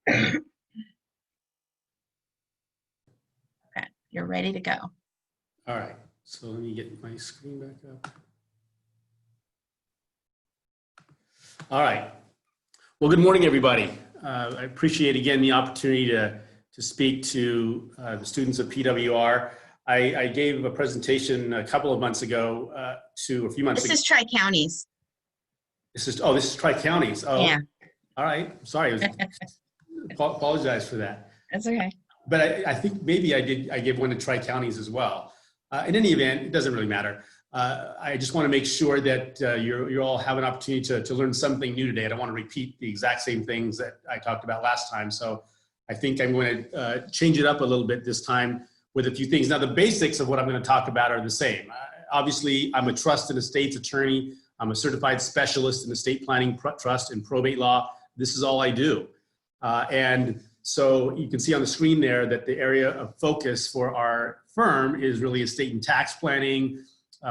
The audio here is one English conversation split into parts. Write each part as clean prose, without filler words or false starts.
Okay, you're ready to go. All right, so let me get my screen back up. All right. Well, good morning, everybody. I appreciate, again, the opportunity to speak to the students of PWR. I gave a presentation a couple of months ago to a few months ago. This is Tri-Counties. This is Tri-Counties. Oh, Yeah. All right. Sorry. Apologize for that. That's okay. But I think maybe I gave one to Tri-Counties as well. In any event, it doesn't really matter. I just want to make sure that you all have an opportunity to learn something new today. I don't want to repeat the exact same things that I talked about last time. So I think I'm going to change it up a little bit this time with a few things. Now, the basics of what I'm going to talk about are the same. Obviously, I'm a trust and estates attorney. I'm a certified specialist in estate planning, trust, and probate law. This is all I do. And so you can see on the screen there that the area of focus for our firm is really estate and tax planning.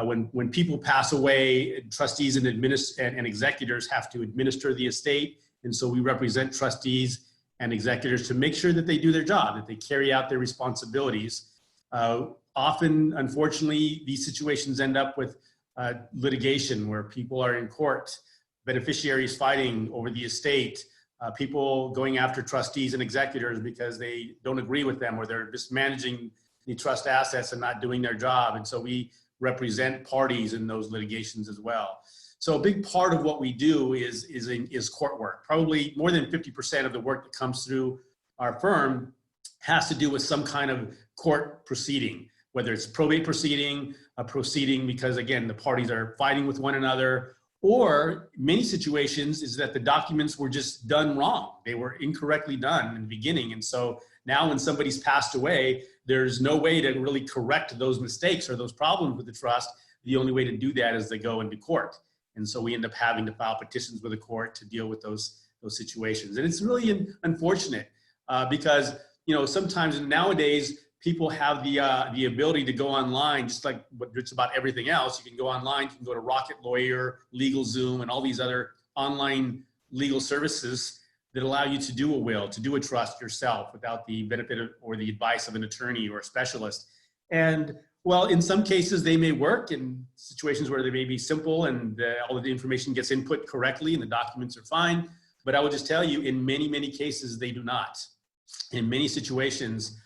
When people pass away, trustees and executors have to administer the estate. And so we represent trustees and executors to make sure that they do their job, that they carry out their responsibilities. Often, unfortunately, these situations end up with litigation where people are in court, beneficiaries fighting over the estate, people going after trustees and executors because they don't agree with them or they're mismanaging the trust assets and not doing their job. And so we represent parties in those litigations as well. So a big part of what we do is court work. Probably more than 50% of the work that comes through our firm has to do with some kind of court proceeding, whether it's probate proceeding, a proceeding because, again, the parties are fighting with one another, or many situations is that the documents were just done wrong. They were incorrectly done in the beginning. And so now when somebody's passed away, there's no way to really correct those mistakes or those problems with the trust. The only way to do that is to go into court. And so we end up having to file petitions with the court to deal with those situations. And it's really unfortunate because, sometimes nowadays people have the ability to go online, just like it's about everything else. You can go online, you can go to Rocket Lawyer, LegalZoom, and all these other online legal services that allow you to do a will, to do a trust yourself without the benefit of, or the advice of an attorney or a specialist. And well, in some cases they may work in situations where they may be simple and all of the information gets input correctly and the documents are fine. But I will just tell you, in many, many cases, they do not. In many situations,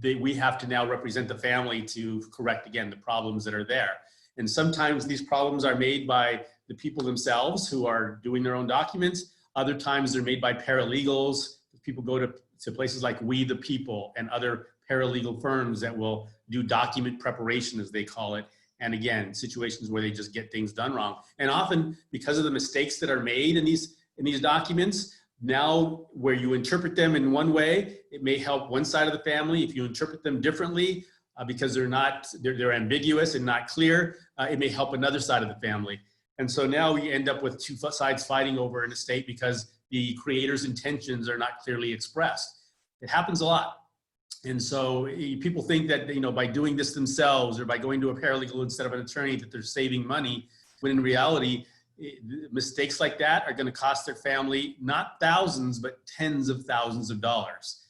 we have to now represent the family to correct, again, the problems that are there. And sometimes these problems are made by the people themselves who are doing their own documents. Other times they're made by paralegals. People go to places like We the People and other paralegal firms that will do document preparation, as they call it. And again, situations where they just get things done wrong. And often because of the mistakes that are made in these documents, now where you interpret them in one way, it may help one side of the family. If you interpret them differently because they're ambiguous and not clear, it may help another side of the family. And so now we end up with two sides fighting over an estate because the creator's intentions are not clearly expressed. It happens a lot. And so people think that, by doing this themselves or by going to a paralegal instead of an attorney, that they're saving money, when in reality, mistakes like that are going to cost their family not thousands, but tens of thousands of dollars.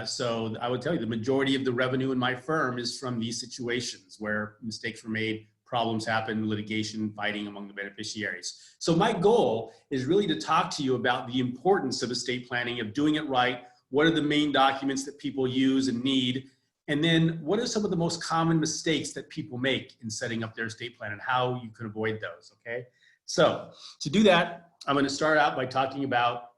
So I would tell you the majority of the revenue in my firm is from these situations where mistakes were made, problems happen, litigation, fighting among the beneficiaries. So my goal is really to talk to you about the importance of estate planning, of doing it right. What are the main documents that people use and need? And then what are some of the most common mistakes that people make in setting up their estate plan and how you can avoid those, okay? So to do that, I'm going to start out by talking about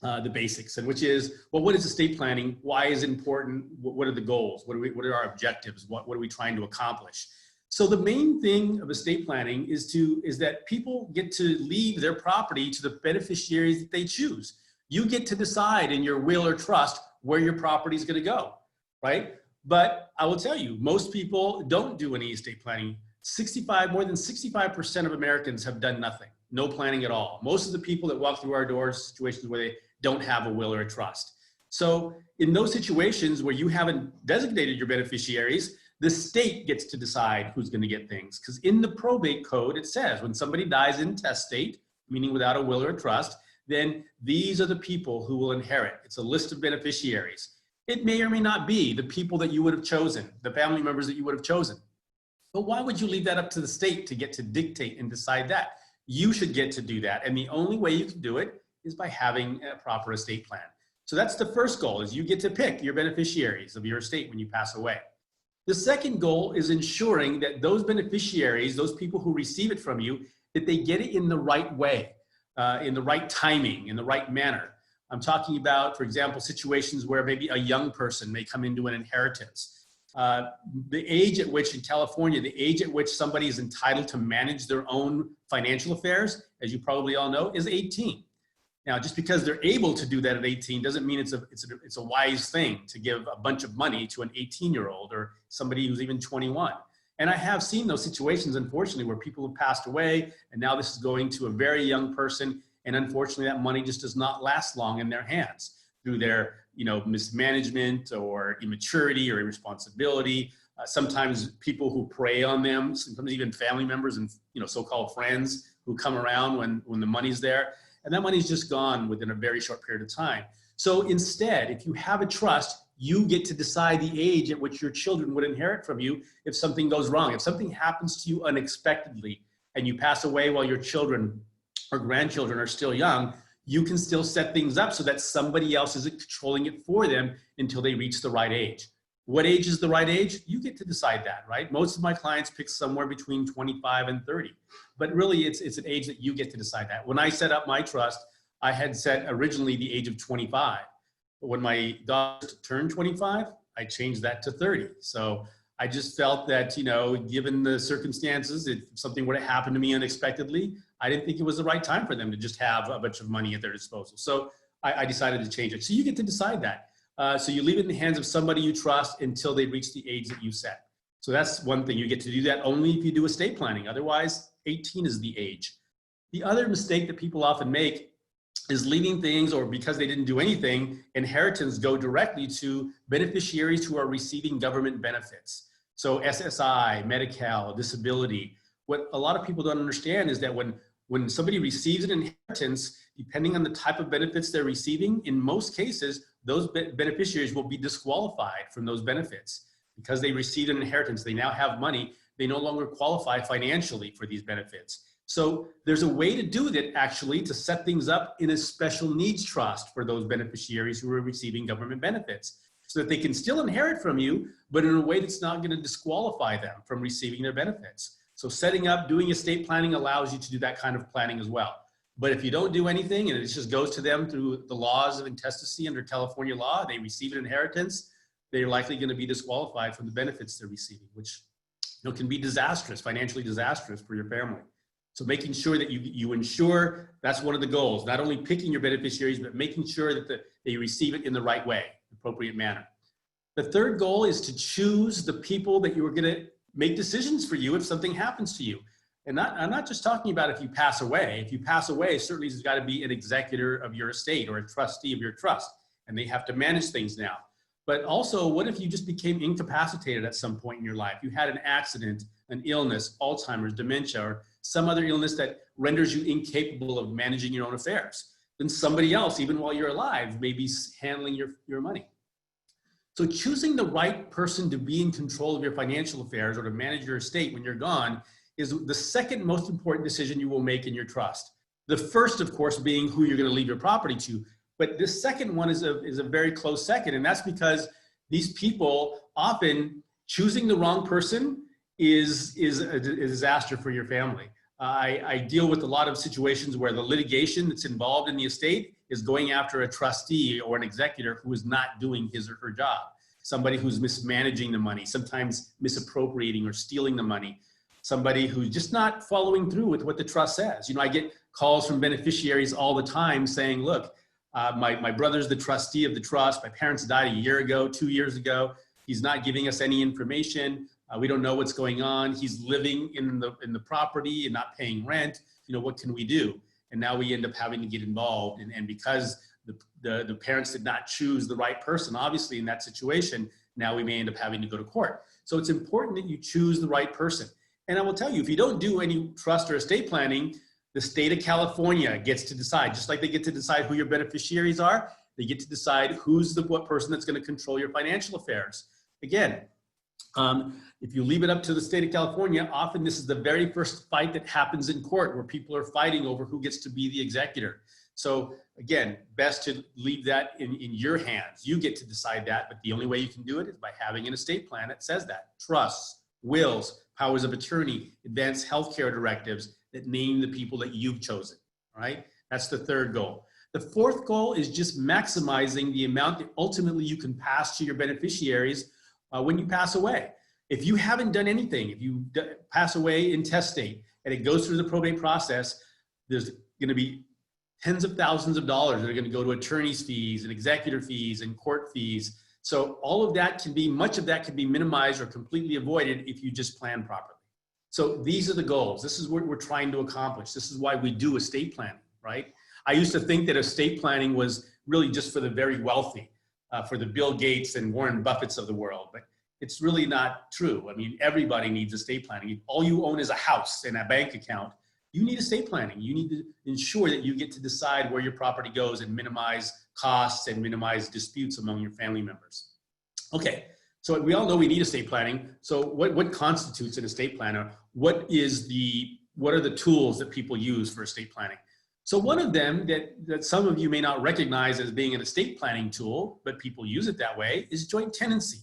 the basics, and which is, well, what is estate planning? Why is it important? What are the goals? What are our objectives? What are we trying to accomplish? So the main thing of estate planning is that people get to leave their property to the beneficiaries that they choose. You get to decide in your will or trust where your property is going to go, right? But I will tell you, most people don't do any estate planning. More than 65% of Americans have done nothing, no planning at all. Most of the people that walk through our doors, situations where they don't have a will or a trust. So in those situations where you haven't designated your beneficiaries, the state gets to decide who's going to get things. Because in the probate code, it says when somebody dies intestate, meaning without a will or a trust, then these are the people who will inherit. It's a list of beneficiaries. It may or may not be the people that you would have chosen, the family members that you would have chosen. But why would you leave that up to the state to get to dictate and decide that? You should get to do that. And the only way you can do it is by having a proper estate plan. So that's the first goal, is you get to pick your beneficiaries of your estate when you pass away. The second goal is ensuring that those beneficiaries, those people who receive it from you, that they get it in the right way, in the right timing, in the right manner. I'm talking about, for example, situations where maybe a young person may come into an inheritance. The age at which in California, the age at which somebody is entitled to manage their own financial affairs, as you probably all know, is 18. Now, just because they're able to do that at 18 doesn't mean it's a wise thing to give a bunch of money to an 18-year-old or somebody who's even 21. And I have seen those situations, unfortunately, where people have passed away, and now this is going to a very young person, and unfortunately, that money just does not last long in their hands through their mismanagement or immaturity or irresponsibility. Sometimes people who prey on them, sometimes even family members and so-called friends who come around when the money's there, and that money's just gone within a very short period of time. So instead, if you have a trust, you get to decide the age at which your children would inherit from you if something goes wrong. If something happens to you unexpectedly and you pass away while your children or grandchildren are still young, you can still set things up so that somebody else is controlling it for them until they reach the right age. What age is the right age? You get to decide that, right? Most of my clients pick somewhere between 25 and 30, but really it's an age that you get to decide that. When I set up my trust, I had set originally the age of 25, but when my daughter turned 25, I changed that to 30. So I just felt that, given the circumstances, if something were to happen to me unexpectedly, I didn't think it was the right time for them to just have a bunch of money at their disposal. So I decided to change it. So you get to decide that. So you leave it in the hands of somebody you trust until they reach the age that you set. So that's one thing. You get to do that only if you do estate planning. Otherwise, 18 is the age. The other mistake that people often make is leaving things, or because they didn't do anything, inheritance go directly to beneficiaries who are receiving government benefits. So SSI, Medi-Cal, disability. What a lot of people don't understand is that when somebody receives an inheritance, depending on the type of benefits they're receiving, in most cases, those beneficiaries will be disqualified from those benefits. Because they received an inheritance, they now have money, they no longer qualify financially for these benefits. So there's a way to do that, actually, to set things up in a special needs trust for those beneficiaries who are receiving government benefits, so that they can still inherit from you, but in a way that's not going to disqualify them from receiving their benefits. So setting up, doing estate planning allows you to do that kind of planning as well. But if you don't do anything and it just goes to them through the laws of intestacy under California law, they receive an inheritance, they're likely going to be disqualified from the benefits they're receiving, which can be disastrous, financially disastrous for your family. So making sure that you ensure, that's one of the goals, not only picking your beneficiaries, but making sure that they receive it in the right way, appropriate manner. The third goal is to choose the people that you are going to make decisions for you if something happens to you. And I'm not just talking about if you pass away. If you pass away, certainly there's got to be an executor of your estate or a trustee of your trust, and they have to manage things now. But also, what if you just became incapacitated at some point in your life? You had an accident, an illness, Alzheimer's, dementia, or some other illness that renders you incapable of managing your own affairs. Then somebody else, even while you're alive, may be handling your money. So choosing the right person to be in control of your financial affairs or to manage your estate when you're gone is the second most important decision you will make in your trust. The first, of course, being who you're going to leave your property to. But this second one is a very close second. And that's because these people, often choosing the wrong person is a disaster for your family. I deal with a lot of situations where the litigation that's involved in the estate is going after a trustee or an executor who is not doing his or her job. Somebody who's mismanaging the money, sometimes misappropriating or stealing the money. Somebody who's just not following through with what the trust says. I get calls from beneficiaries all the time saying, look, my brother's the trustee of the trust. My parents died a year ago, 2 years ago. He's not giving us any information. We don't know what's going on. He's living in the property and not paying rent. What can we do? And now we end up having to get involved. And because the parents did not choose the right person, obviously in that situation, now we may end up having to go to court. So it's important that you choose the right person. And I will tell you, if you don't do any trust or estate planning, The state of California gets to decide, just like they get to decide who your beneficiaries are, they get to decide who's what person that's going to control your financial affairs. Again, if you leave it up to the state of California, often this is the very first fight that happens in court where people are fighting over who gets to be the executor. So again, best to leave that in your hands. You get to decide that, but the only way you can do it is by having an estate plan that says that. Trusts, wills, powers of attorney, advanced healthcare directives that name the people that you've chosen, all right? That's the third goal. The fourth goal is just maximizing the amount that ultimately you can pass to your beneficiaries when you pass away. If you haven't done anything, if you pass away intestate and it goes through the probate process, there's going to be tens of thousands of dollars that are going to go to attorney's fees and executor fees and court fees. So all of that can be, much of that can be minimized or completely avoided if you just plan properly. So these are the goals. This is what we're trying to accomplish. This is why we do estate planning, right? I used to think that estate planning was really just for the very wealthy, for the Bill Gates and Warren Buffetts of the world, but it's really not true. I mean, everybody needs estate planning. If all you own is a house and a bank account, you need estate planning. You need to ensure that you get to decide where your property goes and minimize costs and minimize disputes among your family members. Okay, so we all know we need estate planning. So what constitutes an estate planner? What are the tools that people use for estate planning? So one of them that some of you may not recognize as being an estate planning tool, but people use it that way, is joint tenancy.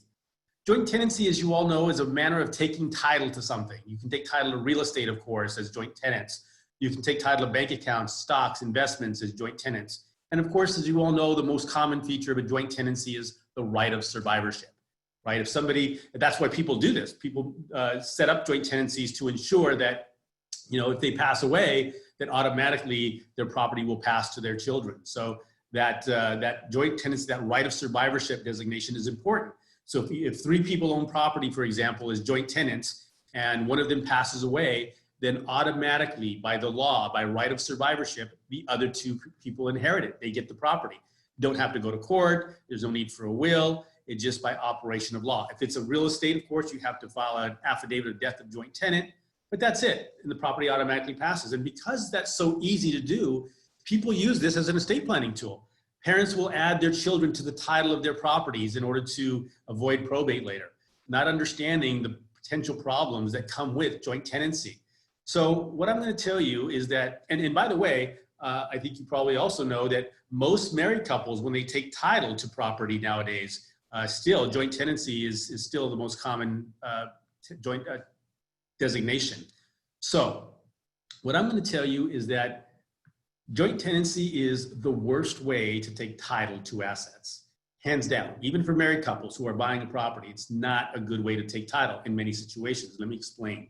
Joint tenancy, as you all know, is a manner of taking title to something. You can take title to real estate, of course, as joint tenants. You can take title to bank accounts, stocks, investments as joint tenants. And of course, as you all know, the most common feature of a joint tenancy is the right of survivorship, right? That's why people do this. People set up joint tenancies to ensure that, if they pass away, that automatically their property will pass to their children. So that joint tenancy, that right of survivorship designation is important. So if three people own property, for example, as joint tenants, and one of them passes away, then automatically by the law, by right of survivorship, the other two people inherit it. They get the property. Don't have to go to court. There's no need for a will. It's just by operation of law. If it's a real estate, of course, you have to file an affidavit of death of joint tenant, but that's it. And the property automatically passes. And because that's so easy to do, people use this as an estate planning tool. Parents will add their children to the title of their properties in order to avoid probate later, not understanding the potential problems that come with joint tenancy. So what I'm going to tell you is that, and by the way, I think you probably also know that most married couples, when they take title to property nowadays, still joint tenancy is still the most common joint designation. So what I'm going to tell you is that joint tenancy is the worst way to take title to assets, hands down. Even for married couples who are buying a property, it's not a good way to take title in many situations. Let me explain.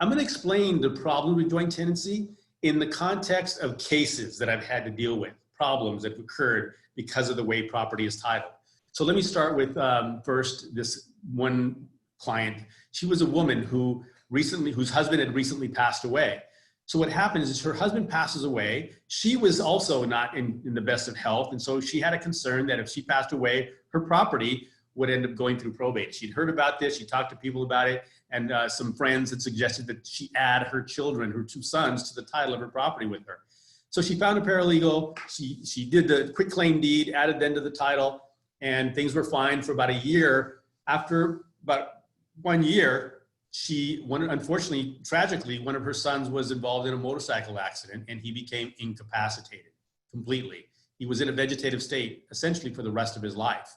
I'm going to explain the problem with joint tenancy in the context of cases that I've had to deal with, problems that have occurred because of the way property is titled. So let me start with first this one client. She was a woman whose husband had recently passed away. So what happens is her husband passes away. She was also not in the best of health. And so she had a concern that if she passed away, her property would end up going through probate. She'd heard about this. She talked to people about it. And some friends had suggested that she add her children, her two sons, to the title of her property with her. So she found a paralegal. She did the quitclaim deed, added them to the title, and things were fine for about a year. After about 1 year, unfortunately, tragically, one of her sons was involved in a motorcycle accident and he became incapacitated completely. He was in a vegetative state essentially for the rest of his life.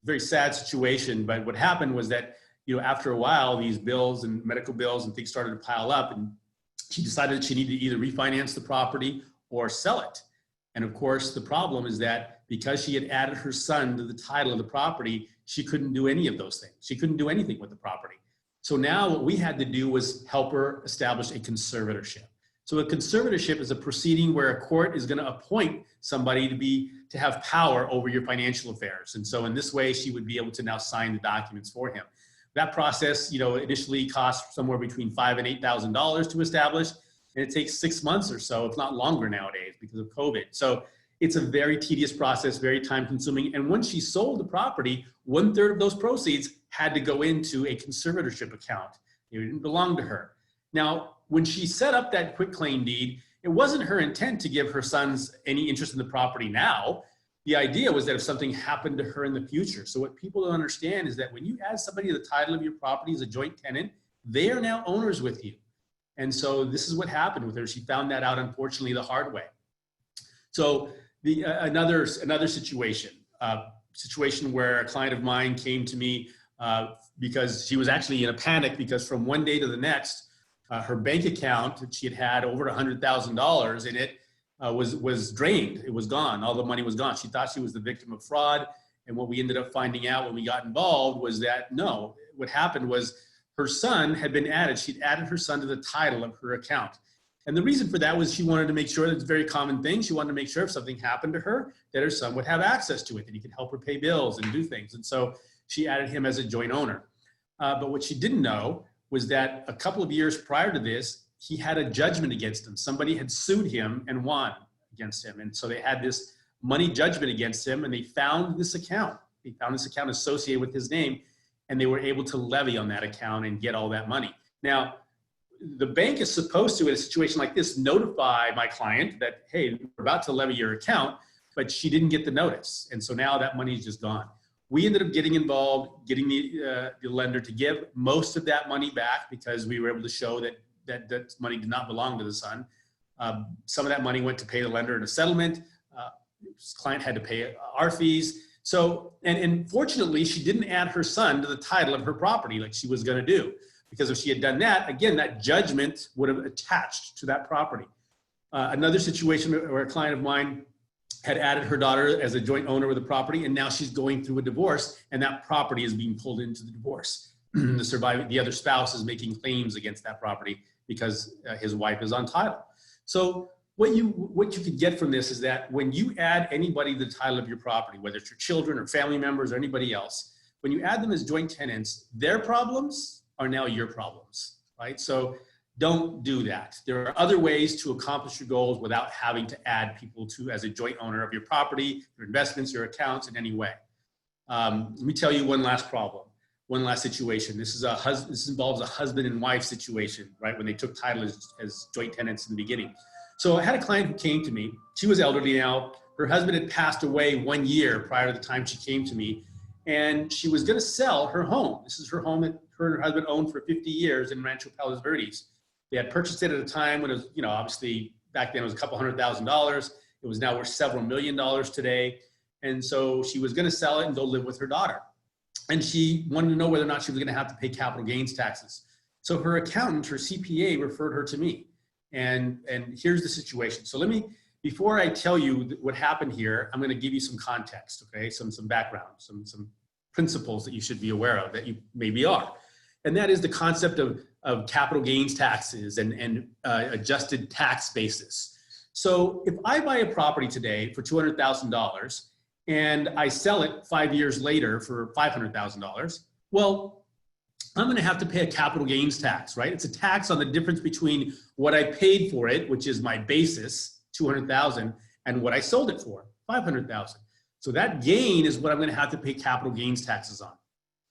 Very sad situation, but what happened was that, after a while, these bills and medical bills and things started to pile up, and she decided she needed to either refinance the property or sell it. And of course, the problem is that because she had added her son to the title of the property, she couldn't do any of those things. She couldn't do anything with the property. So now what we had to do was help her establish a conservatorship. So a conservatorship is a proceeding where a court is going to appoint somebody to have power over your financial affairs. And so in this way, she would be able to now sign the documents for him. That process, initially costs somewhere between $5,000 and $8,000 to establish, and it takes 6 months or so, if not longer nowadays because of COVID. So it's a very tedious process, very time consuming. And once she sold the property, 1/3 of those proceeds had to go into a conservatorship account. It didn't belong to her. Now, when she set up that quitclaim deed, it wasn't her intent to give her sons any interest in the property now. The idea was that if something happened to her in the future. So what people don't understand is that when you add somebody to the title of your property as a joint tenant, they are now owners with you. And so this is what happened with her. She found that out, unfortunately, the hard way. So another situation where a client of mine came to me because she was actually in a panic because from one day to the next, her bank account that she had over $100,000 in it was drained. It was gone. All the money was gone. She thought she was the victim of fraud. And what we ended up finding out when we got involved was that no, what happened was her son had been added. She'd added her son to the title of her account. And the reason for that was she wanted to make sure, that's a very common thing. She wanted to make sure if something happened to her, that her son would have access to it, that he could help her pay bills and do things. And so she added him as a joint owner. But what she didn't know was that a couple of years prior to this, he had a judgment against him. Somebody had sued him and won against him. And so they had this money judgment against him, and they found this account. They found this account associated with his name, and they were able to levy on that account and get all that money. Now, the bank is supposed to, in a situation like this, notify my client that, hey, we're about to levy your account, but she didn't get the notice. And so now that money is just gone. We ended up getting involved, getting the lender to give most of that money back because we were able to show that money did not belong to the son. Some of that money went to pay the lender in a settlement. Client had to pay our fees. So, and fortunately, she didn't add her son to the title of her property like she was going to do. Because if she had done that, again, that judgment would have attached to that property. Another situation where a client of mine had added her daughter as a joint owner with the property, and now she's going through a divorce, and that property is being pulled into the divorce. The other spouse is making claims against that property because his wife is on title. So what you could get from this is that when you add anybody to the title of your property, whether it's your children or family members or anybody else, when you add them as joint tenants, their problems are now your problems, right? So don't do that. There are other ways to accomplish your goals without having to add people to as a joint owner of your property, your investments, your accounts in any way. Let me tell you one last problem, one last situation. This involves a husband and wife situation, right? When they took title as joint tenants in the beginning. So I had a client who came to me. She was elderly now. Her husband had passed away 1 year prior to the time she came to me. And she was going to sell her home. This is her home that her and her husband owned for 50 years in Rancho Palos Verdes. They had purchased it at a time when it was, obviously back then it was a couple $100,000. It was now worth several $1 million today. And so she was going to sell it and go live with her daughter. And she wanted to know whether or not she was going to have to pay capital gains taxes. So her accountant, her CPA, referred her to me. And here's the situation. So before I tell you what happened here, I'm going to give you some context, okay? Some background, some principles that you should be aware of that you maybe are. And that is the concept of capital gains taxes and adjusted tax basis. So if I buy a property today for $200,000 and I sell it 5 years later for $500,000, well, I'm going to have to pay a capital gains tax, right? It's a tax on the difference between what I paid for it, which is my basis, $200,000, and what I sold it for, $500,000. So that gain is what I'm going to have to pay capital gains taxes on.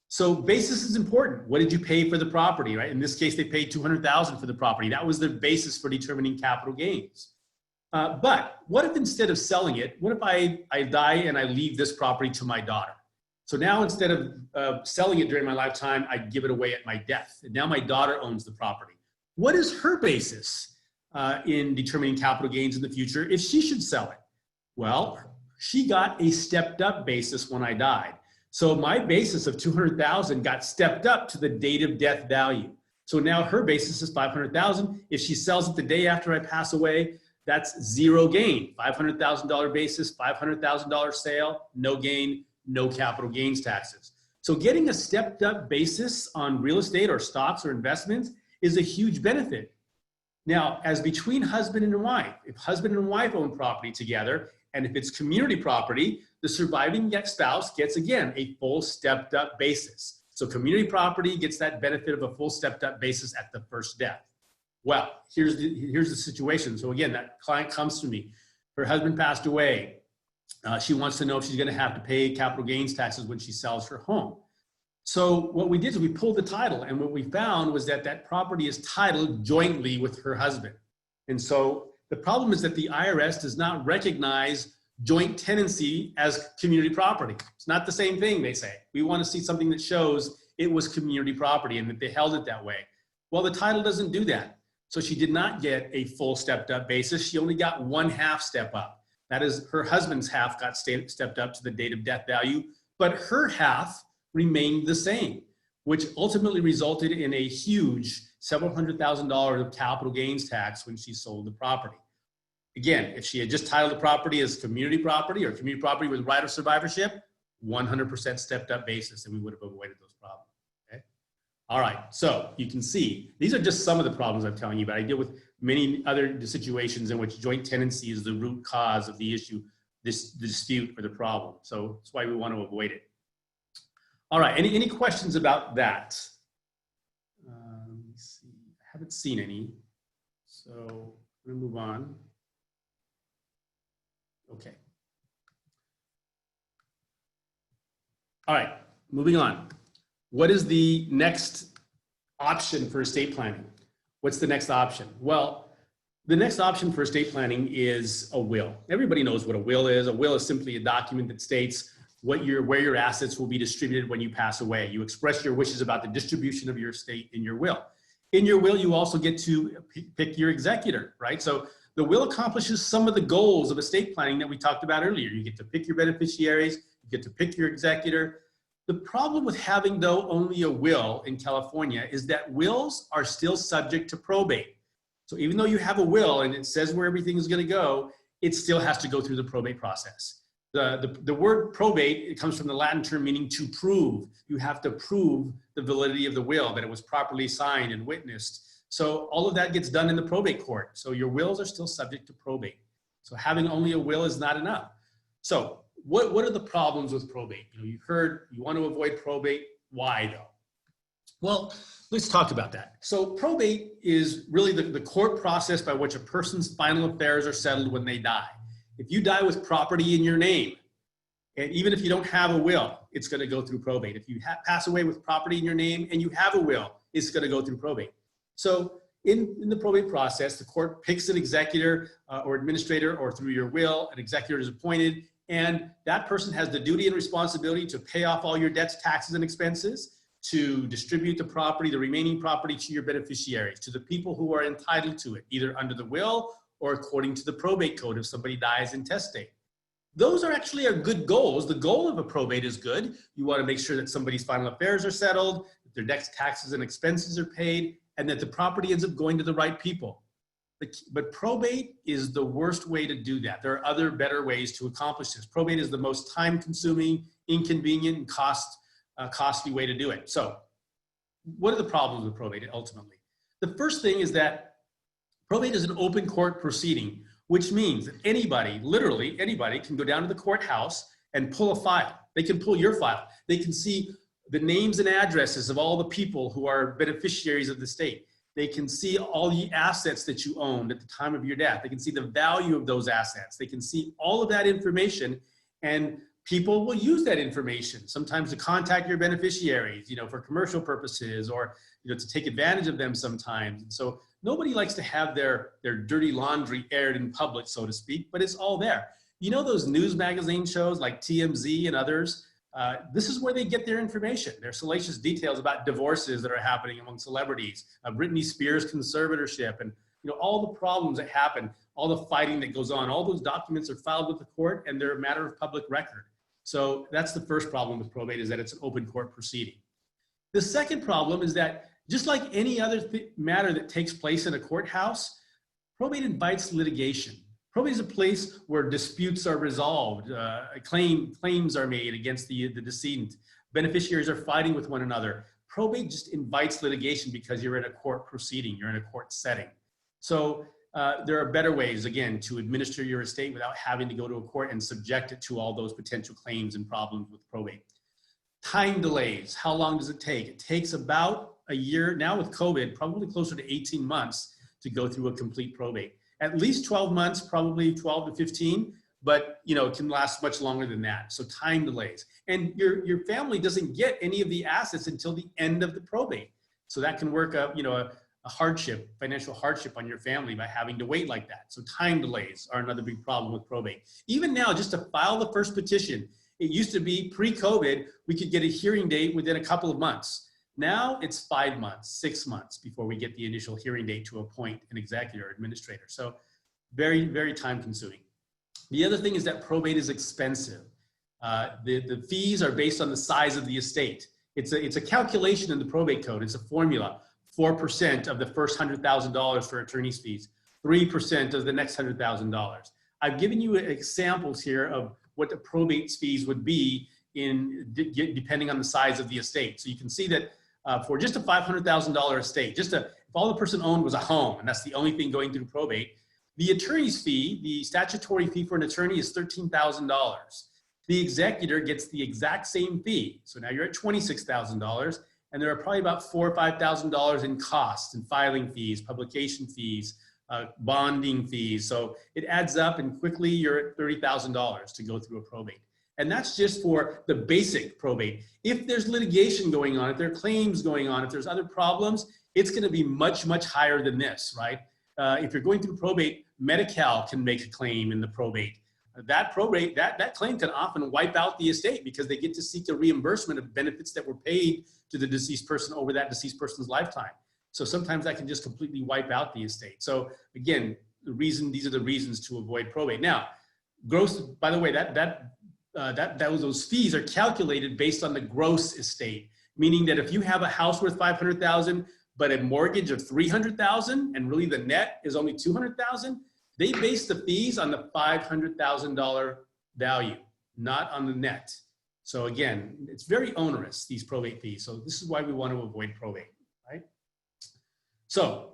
So basis is important. What did you pay for the property, right? In this case, they paid $200,000 for the property. That was the basis for determining capital gains. But what if instead of selling it, what if I die and I leave this property to my daughter? So now instead of selling it during my lifetime, I give it away at my death. And now my daughter owns the property. What is her basis in determining capital gains in the future if she should sell it? Well, she got a stepped up basis when I died. So my basis of $200,000 got stepped up to the date of death value. So now her basis is $500,000. If she sells it the day after I pass away, that's zero gain. $500,000 basis, $500,000 sale, no gain, no capital gains taxes. So getting a stepped up basis on real estate or stocks or investments is a huge benefit. Now, as between husband and wife, if husband and wife own property together, and if it's community property, the surviving spouse gets, again, a full stepped up basis. So community property gets that benefit of a full stepped up basis at the first death. Well, here's the situation. So again, that client comes to me. Her husband passed away. She wants to know if she's going to have to pay capital gains taxes when she sells her home. So what we did is we pulled the title, and what we found was that that property is titled jointly with her husband. And so the problem is that the IRS does not recognize joint tenancy as community property. It's not the same thing, they say. We want to see something that shows it was community property and that they held it that way. Well, the title doesn't do that. So she did not get a full stepped up basis. She only got 1/2 step up. That is, her husband's half got stepped up to the date of death value, but her half remained the same, which ultimately resulted in a huge several $100,000 of capital gains tax when she sold the property. Again, if she had just titled the property as community property or community property with right of survivorship, 100% stepped up basis, and we would have avoided those problems. Okay. All right. So you can see these are just some of the problems I'm telling you about. I deal with many other situations in which joint tenancy is the root cause of the issue, the dispute or the problem. So that's why we want to avoid it. All right. Any questions about that? Let me see. I haven't seen any. So I'm going to move on. Okay. All right, moving on. What is the next option for estate planning? What's the next option? Well, the next option for estate planning is a will. Everybody knows what a will is. A will is simply a document that states where your assets will be distributed when you pass away. You express your wishes about the distribution of your estate in your will. In your will, you also get to pick your executor, right? So the will accomplishes some of the goals of estate planning that we talked about earlier. You get to pick your beneficiaries, you get to pick your executor. The problem with having, though, only a will in California is that wills are still subject to probate. So even though you have a will and it says where everything is going to go, it still has to go through the probate process. The word probate, it comes from the Latin term meaning to prove. You have to prove the validity of the will, that it was properly signed and witnessed. So all of that gets done in the probate court. So your wills are still subject to probate. So having only a will is not enough. So what are the problems with probate? You've heard you want to avoid probate. Why though? Well, let's talk about that. So probate is really the court process by which a person's final affairs are settled when they die. If you die with property in your name, and even if you don't have a will, it's going to go through probate. If you pass away with property in your name and you have a will, it's going to go through probate. So in the probate process, the court picks an executor or administrator, or through your will, an executor is appointed, and that person has the duty and responsibility to pay off all your debts, taxes, and expenses, to distribute the property, the remaining property, to your beneficiaries, to the people who are entitled to it, either under the will or according to the probate code if somebody dies intestate. Those are actually good goals. The goal of a probate is good. You want to make sure that somebody's final affairs are settled, that their debts, taxes, and expenses are paid, and that the property ends up going to the right people. But probate is the worst way to do that. There are other better ways to accomplish this. Probate is the most time-consuming, inconvenient, and costly way to do it. So what are the problems with probate ultimately? The first thing is that probate is an open court proceeding, which means that anybody, literally anybody, can go down to the courthouse and pull a file. They can pull your file. They can see the names and addresses of all the people who are beneficiaries of the estate. They can see all the assets that you owned at the time of your death. They can see the value of those assets. They can see all of that information, and people will use that information sometimes to contact your beneficiaries, for commercial purposes, or to take advantage of them sometimes. And so nobody likes to have their dirty laundry aired in public, so to speak, but it's all there. Those news magazine shows like TMZ and others, this is where they get their information. Their salacious details about divorces that are happening among celebrities, Britney Spears' conservatorship, and all the problems that happen, all the fighting that goes on. All those documents are filed with the court, and they're a matter of public record. So that's the first problem with probate, is that it's an open court proceeding. The second problem is that just like any other matter that takes place in a courthouse, probate invites litigation. Probate is a place where disputes are resolved, claims are made against the decedent, beneficiaries are fighting with one another. Probate just invites litigation because you're in a court proceeding, you're in a court setting. So there are better ways, again, to administer your estate without having to go to a court and subject it to all those potential claims and problems with probate. Time delays, how long does it take? It takes about a year, now with COVID, probably closer to 18 months to go through a complete probate. At least 12 months, probably 12 to 15, but it can last much longer than that. So time delays. And your family doesn't get any of the assets until the end of the probate. So that can work up, a hardship, financial hardship on your family by having to wait like that. So time delays are another big problem with probate. Even now, just to file the first petition, it used to be pre-COVID, we could get a hearing date within a couple of months. Now it's 5 months, 6 months before we get the initial hearing date to appoint an executor or administrator. So very, very time consuming. The other thing is that probate is expensive. The fees are based on the size of the estate. It's a calculation in the probate code. It's a formula. 4% of the first $100,000 for attorney's fees, 3% of the next $100,000. I've given you examples here of what the probate fees would be depending on the size of the estate. So you can see that for just a $500,000 estate, if all the person owned was a home, and that's the only thing going through probate, the attorney's fee, the statutory fee for an attorney is $13,000. The executor gets the exact same fee. So now you're at $26,000, and there are probably about $4,000 or $5,000 in costs and filing fees, publication fees, bonding fees. So it adds up, and quickly you're at $30,000 to go through a probate. And that's just for the basic probate. If there's litigation going on, if there are claims going on, if there's other problems, it's going to be much, much higher than this, right? If you're going through probate, Medi-Cal can make a claim in the probate. That claim can often wipe out the estate because they get to seek a reimbursement of benefits that were paid to the deceased person over that deceased person's lifetime. So sometimes that can just completely wipe out the estate. So again, these are the reasons to avoid probate. Now, gross, by the way, those fees are calculated based on the gross estate, meaning that if you have a house worth $500,000, but a mortgage of $300,000, and really the net is only $200,000, they base the fees on the $500,000 value, not on the net. So again, it's very onerous, these probate fees. So this is why we want to avoid probate, right? So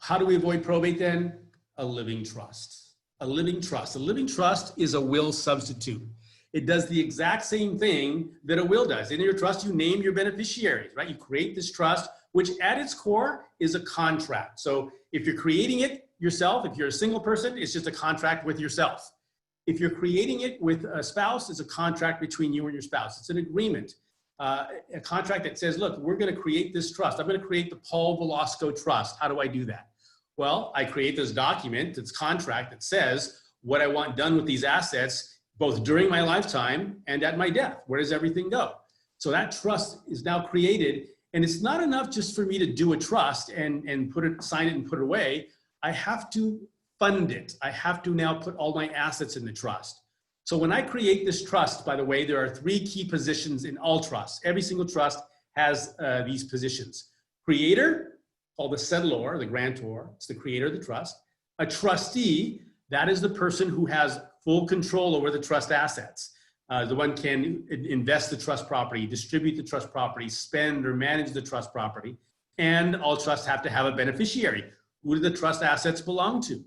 how do we avoid probate then? A living trust. A living trust. A living trust is a will substitute. It does the exact same thing that a will does. In your trust, you name your beneficiaries, right? You create this trust, which at its core is a contract. So if you're creating it yourself, if you're a single person, it's just a contract with yourself. If you're creating it with a spouse, it's a contract between you and your spouse. It's an agreement, a contract that says, look, we're going to create this trust. I'm going to create the Paul Velasco Trust. How do I do that? Well, I create this document, this contract that says what I want done with these assets, both during my lifetime and at my death. Where does everything go? So that trust is now created, and it's not enough just for me to do a trust and sign it and put it away. I have to fund it. I have to now put all my assets in the trust. So when I create this trust, by the way, there are 3 key positions in all trusts. Every single trust has these positions. Creator, called the settlor, the grantor, it's the creator of the trust. A trustee, that is the person who has full control over the trust assets. The one can invest the trust property, distribute the trust property, spend or manage the trust property. And all trusts have to have a beneficiary. Who do the trust assets belong to?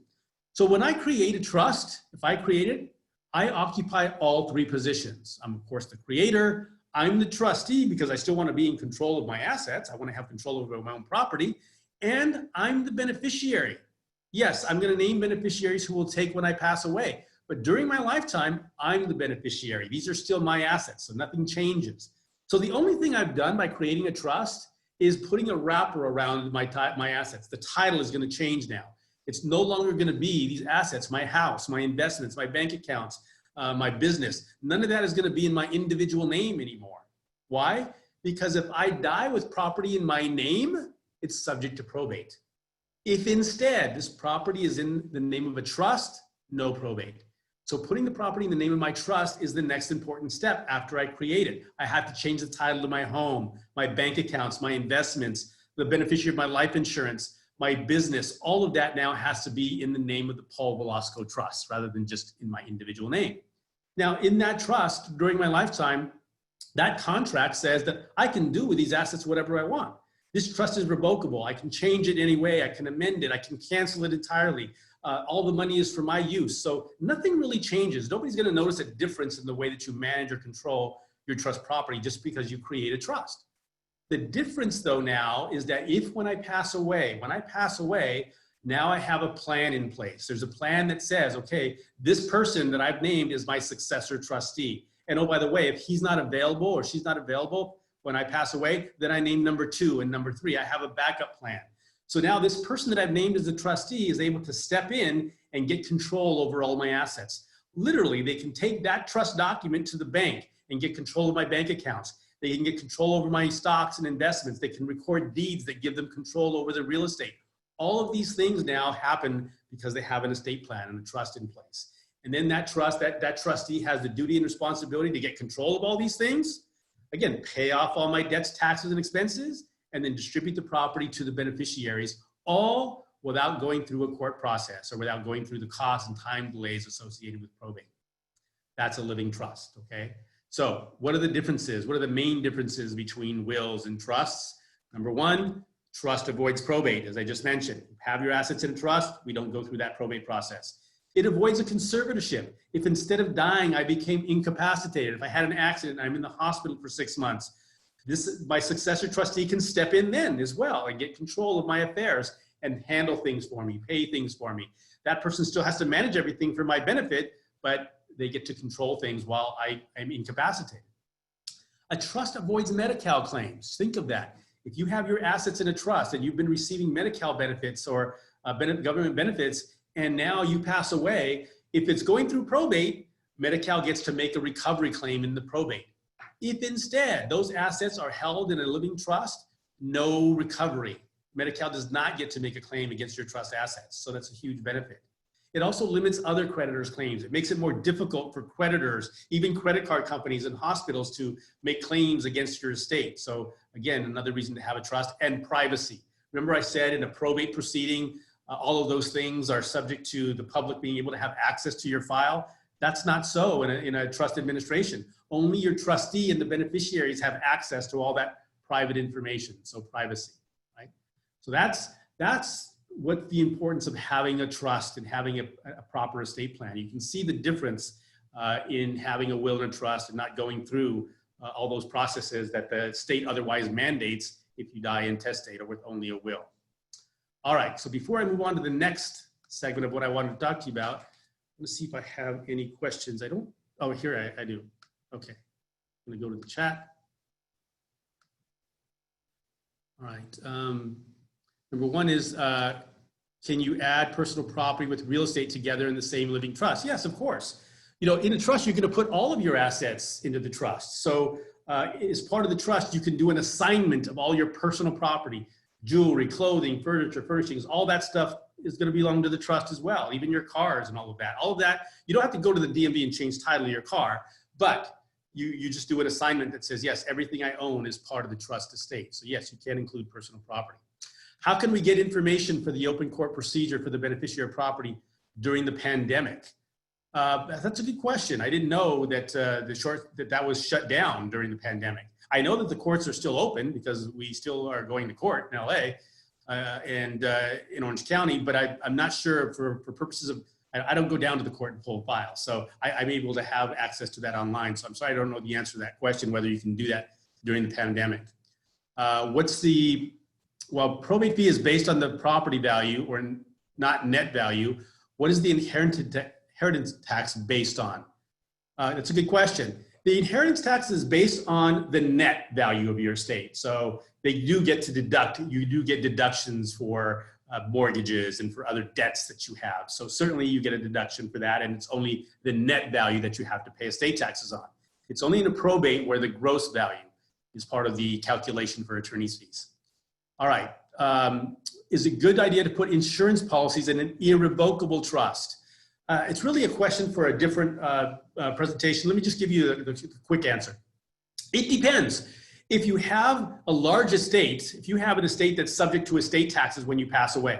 So when I create a trust, if I create it, I occupy all 3 positions. I'm of course the creator. I'm the trustee because I still want to be in control of my assets. I want to have control over my own property. And I'm the beneficiary. Yes, I'm going to name beneficiaries who will take when I pass away. But during my lifetime, I'm the beneficiary. These are still my assets, so nothing changes. So the only thing I've done by creating a trust is putting a wrapper around my assets. The title is going to change now. It's no longer going to be these assets, my house, my investments, my bank accounts, my business. None of that is going to be in my individual name anymore. Why? Because if I die with property in my name, it's subject to probate. If instead this property is in the name of a trust, no probate. So putting the property in the name of my trust is the next important step after I create it. I have to change the title to my home, my bank accounts, my investments, the beneficiary of my life insurance, my business. All of that now has to be in the name of the Paul Velasco Trust rather than just in my individual name. Now, in that trust, during my lifetime, that contract says that I can do with these assets whatever I want. This trust is revocable. I can change it any way. I can amend it. I can cancel it entirely. All the money is for my use. So nothing really changes. Nobody's going to notice a difference in the way that you manage or control your trust property just because you create a trust. The difference though now is that if when I pass away, now I have a plan in place. There's a plan that says, okay, this person that I've named is my successor trustee. And oh, by the way, if he's not available or she's not available when I pass away, then I name number 2 and number 3. I have a backup plan. So now this person that I've named as a trustee is able to step in and get control over all my assets. Literally, they can take that trust document to the bank and get control of my bank accounts. They can get control over my stocks and investments. They can record deeds that give them control over the real estate. All of these things now happen because they have an estate plan and a trust in place. And then that trustee has the duty and responsibility to get control of all these things. Again, pay off all my debts, taxes, and expenses, and then distribute the property to the beneficiaries, all without going through a court process or without going through the costs and time delays associated with probate. That's a living trust, okay? So what are the differences? What are the main differences between wills and trusts? Number one, trust avoids probate, as I just mentioned. Have your assets in a trust, we don't go through that probate process. It avoids a conservatorship. If instead of dying, I became incapacitated, if I had an accident and I'm in the hospital for 6 months, my successor trustee can step in then as well and get control of my affairs and handle things for me, pay things for me. That person still has to manage everything for my benefit, but they get to control things while I'm incapacitated. A trust avoids Medi-Cal claims. Think of that. If you have your assets in a trust and you've been receiving Medi-Cal benefits or government benefits, and now you pass away, if it's going through probate, Medi-Cal gets to make a recovery claim in the probate. If instead those assets are held in a living trust, no recovery. Medi-Cal does not get to make a claim against your trust assets, so that's a huge benefit. It also limits other creditors' claims. It makes it more difficult for creditors, even credit card companies and hospitals, to make claims against your estate. So again, another reason to have a trust. And privacy. Remember I said in a probate proceeding, all of those things are subject to the public being able to have access to your file. That's not so in a trust administration. Only your trustee and the beneficiaries have access to all that private information, so privacy, right? So that's what the importance of having a trust and having a proper estate plan. You can see the difference in having a will and a trust and not going through all those processes that the state otherwise mandates if you die intestate or with only a will. All right, so before I move on to the next segment of what I wanted to talk to you about, let's see if I have any questions. Oh, here I do. Okay, I'm gonna go to the chat. All right, number one is, can you add personal property with real estate together in the same living trust? Yes, of course. You know, in a trust, you're gonna put all of your assets into the trust. So as part of the trust, you can do an assignment of all your personal property, jewelry, clothing, furniture, furnishings, all that stuff is going to belong to the trust as well, even your cars and all of that. All of that, you don't have to go to the DMV and change title of your car, but you just do an assignment that says, yes, everything I own is part of the trust estate. So yes, you can include personal property. How can we get information for the open court procedure for the beneficiary property during the pandemic? That's a good question. I didn't know that that was shut down during the pandemic. I know that the courts are still open because we still are going to court in LA and in Orange County, but I'm not sure for purposes of, I don't go down to the court and pull a file. So I'm able to have access to that online. So I'm sorry, I don't know the answer to that question, whether you can do that during the pandemic. Well, probate fee is based on the property value or not net value. What is the inheritance tax based on? That's a good question. The inheritance tax is based on the net value of your estate. So they do get to deduct, you do get deductions for mortgages and for other debts that you have. So certainly you get a deduction for that, and it's only the net value that you have to pay estate taxes on. It's only in a probate where the gross value is part of the calculation for attorney's fees. All right, is it a good idea to put insurance policies in an irrevocable trust? It's really a question for a different presentation. Let me just give you the quick answer. It depends. If you have a large estate, if you have an estate that's subject to estate taxes when you pass away,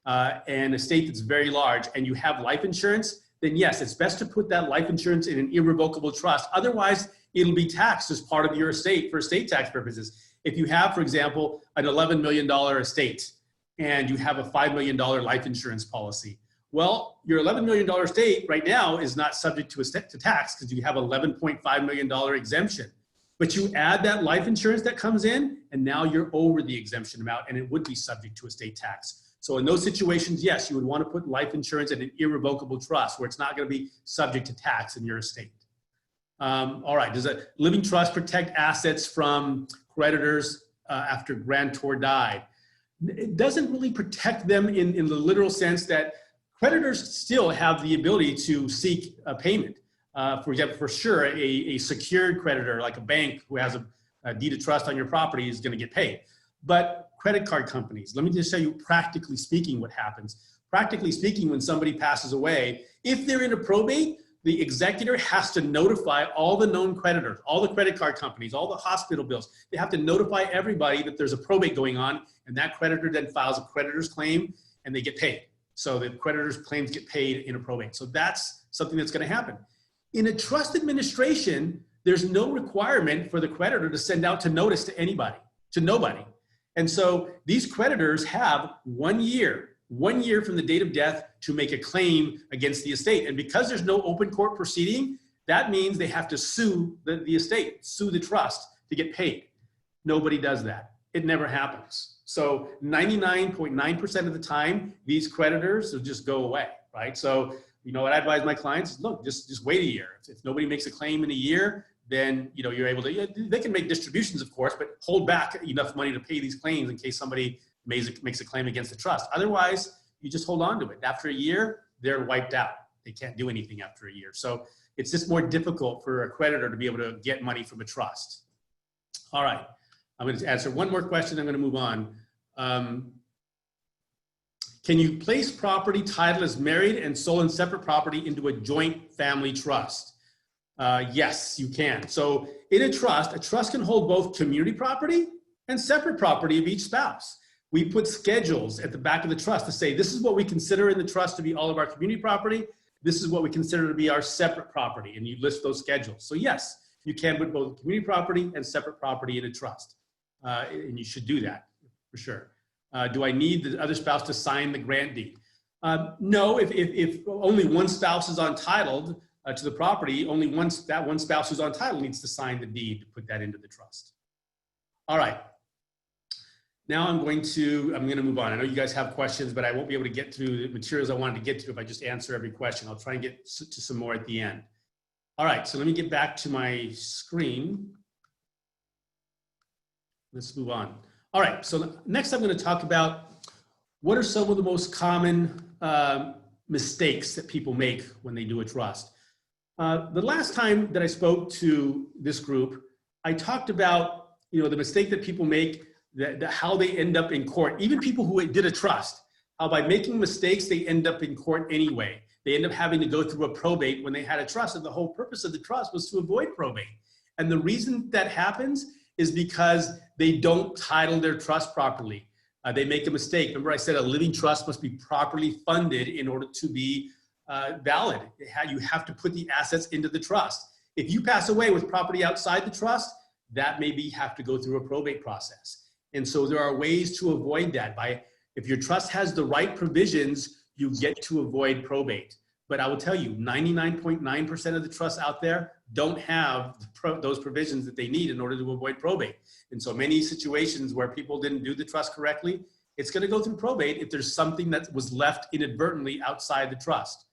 and an estate that's very large, and you have life insurance, then yes, it's best to put that life insurance in an irrevocable trust. Otherwise, it'll be taxed as part of your estate for estate tax purposes. If you have, for example, an $11 million estate, and you have a $5 million life insurance policy, well, your $11 million estate right now is not subject to tax because you have $11.5 million exemption. But you add that life insurance that comes in, and now you're over the exemption amount, and it would be subject to estate tax. So in those situations, yes, you would want to put life insurance in an irrevocable trust where it's not going to be subject to tax in your estate. All right, does a living trust protect assets from creditors after grantor died? it doesn't really protect them in the literal sense that creditors still have the ability to seek a payment. For example, for sure, a secured creditor like a bank who has a deed of trust on your property is going to get paid. But credit card companies, let me just show you practically speaking what happens. Practically speaking, when somebody passes away, if they're in a probate, the executor has to notify all the known creditors, all the credit card companies, all the hospital bills. They have to notify everybody that there's a probate going on, and that creditor then files a creditor's claim and they get paid. So the creditor's claims get paid in a probate. So that's something that's going to happen. In a trust administration, there's no requirement for the creditor to send out to notice to anybody, to nobody. And so these creditors have 1 year from the date of death to make a claim against the estate. And because there's no open court proceeding, that means they have to sue the estate, sue the trust to get paid. Nobody does that. It never happens. So 99.9% of the time, these creditors will just go away, right? So, you know, what I advise my clients is, look, just wait a year. If nobody makes a claim in a year, then, you know, you're able to, they can make distributions, of course, but hold back enough money to pay these claims in case somebody makes a claim against the trust. Otherwise, you just hold on to it. After a year, they're wiped out. They can't do anything after a year. So it's just more difficult for a creditor to be able to get money from a trust. All right, I'm going to answer one more question. I'm going to move on. Can you place property titled as married and sold in separate property into a joint family trust? Yes, you can. So in a trust can hold both community property and separate property of each spouse. We put schedules at the back of the trust to say, this is what we consider in the trust to be all of our community property. This is what we consider to be our separate property. And you list those schedules. So yes, you can put both community property and separate property in a trust. And you should do that for sure. Do I need the other spouse to sign the grant deed? No, if only one spouse is entitled to the property, only that one spouse who's entitled needs to sign the deed to put that into the trust. All right. Now I'm going to move on. I know you guys have questions, but I won't be able to get through the materials I wanted to get to if I just answer every question. I'll try and get to some more at the end. All right, so let me get back to my screen. Let's move on. All right, so next I'm going to talk about what are some of the most common mistakes that people make when they do a trust. The last time that I spoke to this group, I talked about, you know, the mistake that people make, how they end up in court. Even people who did a trust, how by making mistakes, they end up in court anyway. They end up having to go through a probate when they had a trust, and the whole purpose of the trust was to avoid probate. And the reason that happens is because they don't title their trust properly. They make a mistake. Remember I said a living trust must be properly funded in order to be valid. You have to put the assets into the trust. If you pass away with property outside the trust, that maybe have to go through a probate process. And so there are ways to avoid that. If your trust has the right provisions, you get to avoid probate. But I will tell you, 99.9% of the trusts out there don't have those provisions that they need in order to avoid probate. And so many situations where people didn't do the trust correctly, it's going to go through probate if there's something that was left inadvertently outside the trust.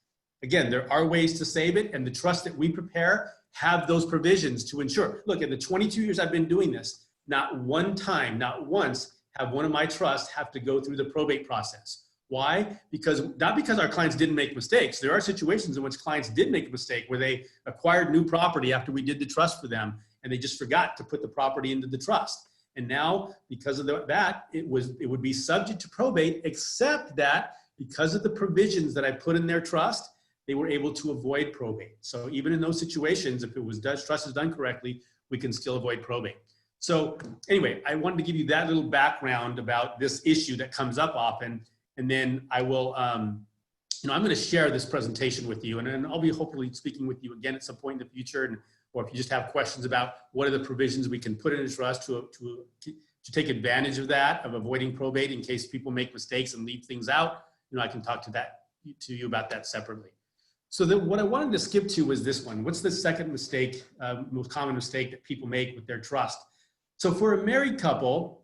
Again, there are ways to save it, and the trusts that we prepare have those provisions to ensure. Look, in the 22 years I've been doing this, not one time, not once, have one of my trusts have to go through the probate process. Why? Not because our clients didn't make mistakes. There are situations in which clients did make a mistake where they acquired new property after we did the trust for them, and they just forgot to put the property into the trust. And now, because of that, it would be subject to probate, except that because of the provisions that I put in their trust, they were able to avoid probate. So even in those situations, if trust is done correctly, we can still avoid probate. So anyway, I wanted to give you that little background about this issue that comes up often. And then I will, I'm going to share this presentation with you, and I'll be hopefully speaking with you again at some point in the future. Or if you just have questions about what are the provisions we can put in a trust to take advantage of that, of avoiding probate in case people make mistakes and leave things out, I can talk to you about that separately. So what I wanted to skip to was this one. What's the second mistake, most common mistake that people make with their trust? So for a married couple,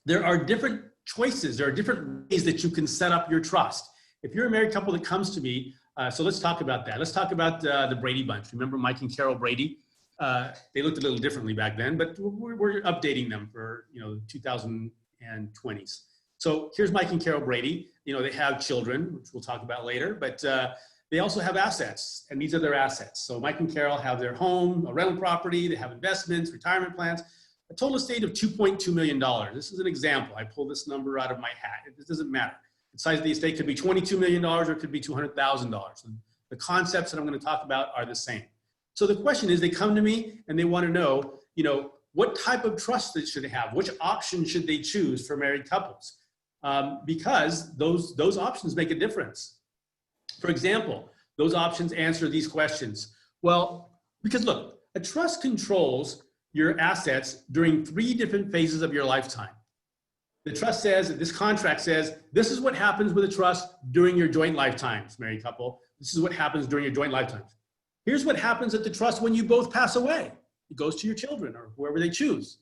there are different choices. There are different ways that you can set up your trust. If you're a married couple that comes to me, so let's talk about that. Let's talk about the Brady bunch. Remember Mike and Carol Brady? They looked a little differently back then, but we're updating them for 2020s. So here's Mike and Carol Brady. They have children, which we'll talk about later, but they also have assets, and these are their assets. So Mike and Carol have their home, a rental property, they have investments, retirement plans, a total estate of $2.2 million. This is an example. I pulled this number out of my hat. It doesn't matter. The size of the estate could be $22 million or it could be $200,000. The concepts that I'm going to talk about are the same. So the question is, they come to me and they want to know, what type of trust they should have? Which option should they choose for married couples? Because those options make a difference. For example, those options answer these questions. Well, because look, a trust controls your assets during 3 different phases of your lifetime. The trust says, this contract says, this is what happens with a trust during your joint lifetimes, married couple. This is what happens during your joint lifetimes. Here's what happens at the trust when you both pass away. It goes to your children or whoever they choose.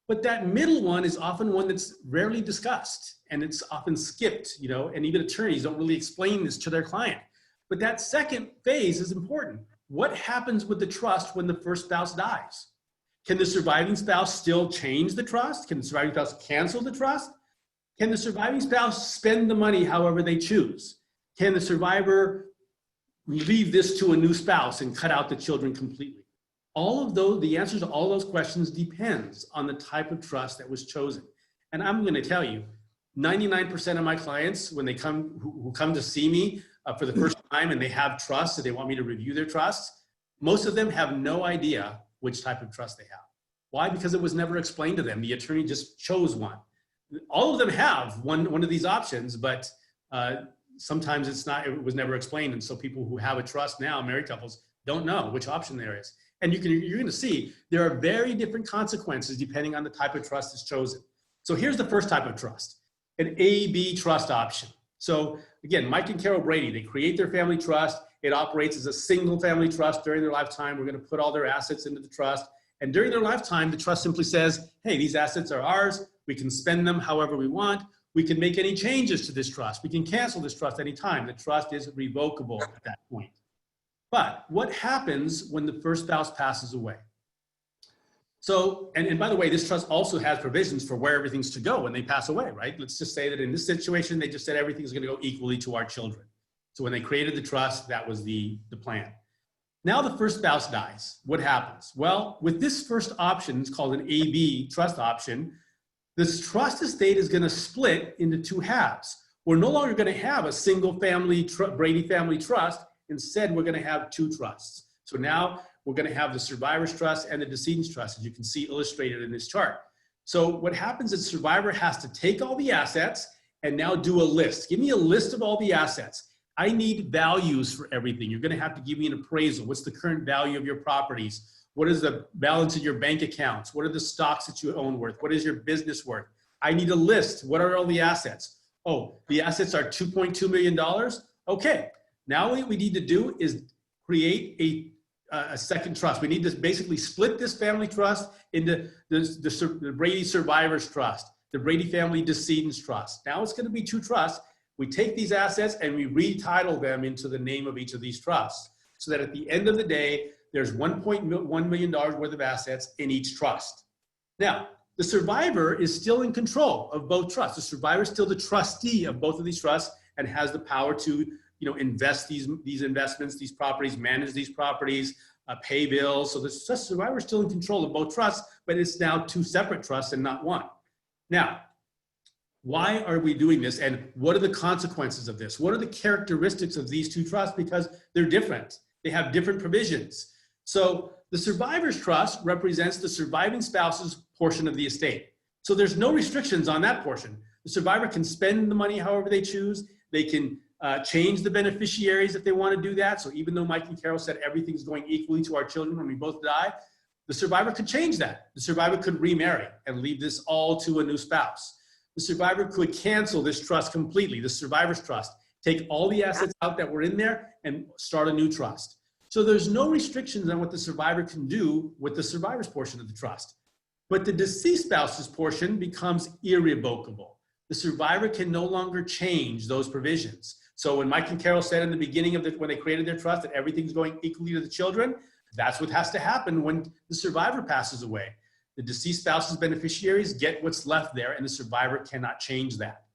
But that middle one is often one that's rarely discussed, and it's often skipped, and even attorneys don't really explain this to their client. But that second phase is important. What happens with the trust when the first spouse dies? Can the surviving spouse still change the trust? Can the surviving spouse cancel the trust? Can the surviving spouse spend the money however they choose? Can the survivor leave this to a new spouse and cut out the children completely? All of those, the answers to all those questions depends on the type of trust that was chosen. And I'm going to tell you, 99% of my clients, when they come, who come to see me for the first time and they have trust, and they want me to review their trusts, most of them have no idea which type of trust they have. Why? Because it was never explained to them. The attorney just chose one. All of them have one of these options, but sometimes it was never explained. And so people who have a trust now, married couples, don't know which option there is. And you're going to see there are very different consequences depending on the type of trust that's chosen. So here's the first type of trust, an A-B trust option. So again, Mike and Carol Brady, they create their family trust. It operates as a single family trust during their lifetime. We're going to put all their assets into the trust. And during their lifetime, the trust simply says, hey, these assets are ours. We can spend them however we want. We can make any changes to this trust. We can cancel this trust anytime. The trust is revocable at that point. But what happens when the first spouse passes away? So, and by the way, this trust also has provisions for where everything's to go when they pass away, right? Let's just say that in this situation, they just said everything's going to go equally to our children. So when they created the trust, that was the plan. Now the first spouse dies. What happens? Well, with this first option, it's called an AB trust option, this trust estate is going to split into 2 halves. We're no longer going to have a single family Brady family trust. Instead, we're going to have 2 trusts. So now we're going to have the survivor's trust and the decedent's trust, as you can see illustrated in this chart. So what happens is survivor has to take all the assets and now do a list. Give me a list of all the assets. I need values for everything. You're going to have to give me an appraisal. What's the current value of your properties? What is the balance of your bank accounts? What are the stocks that you own worth? What is your business worth? I need a list. What are all the assets? Oh, the assets are $2.2 million. Okay. Now what we need to do is create a second trust. We need to basically split this family trust into the Brady Survivors Trust, the Brady Family Decedents Trust. Now it's going to be 2 trusts. We take these assets and we retitle them into the name of each of these trusts, so that at the end of the day, there's $1.1 million worth of assets in each trust. Now, the survivor is still in control of both trusts. The survivor is still the trustee of both of these trusts and has the power to invest these investments, these properties, manage these properties, pay bills. So the survivor is still in control of both trusts, but it's now 2 separate trusts and not 1. Now, why are we doing this? And what are the consequences of this? What are the characteristics of these 2 trusts? Because they're different. They have different provisions. So the survivor's trust represents the surviving spouse's portion of the estate. So there's no restrictions on that portion. The survivor can spend the money however they choose. They can change the beneficiaries if they want to do that. So even though Mike and Carol said everything's going equally to our children when we both die, the survivor could change that. The survivor could remarry and leave this all to a new spouse. The survivor could cancel this trust completely, the survivor's trust, take all the assets out that were in there and start a new trust. So there's no restrictions on what the survivor can do with the survivor's portion of the trust. But the deceased spouse's portion becomes irrevocable. The survivor can no longer change those provisions. So when Mike and Carol said in the beginning of when they created their trust that everything's going equally to the children, that's what has to happen when the survivor passes away. The deceased spouse's beneficiaries get what's left there, and the survivor cannot change that.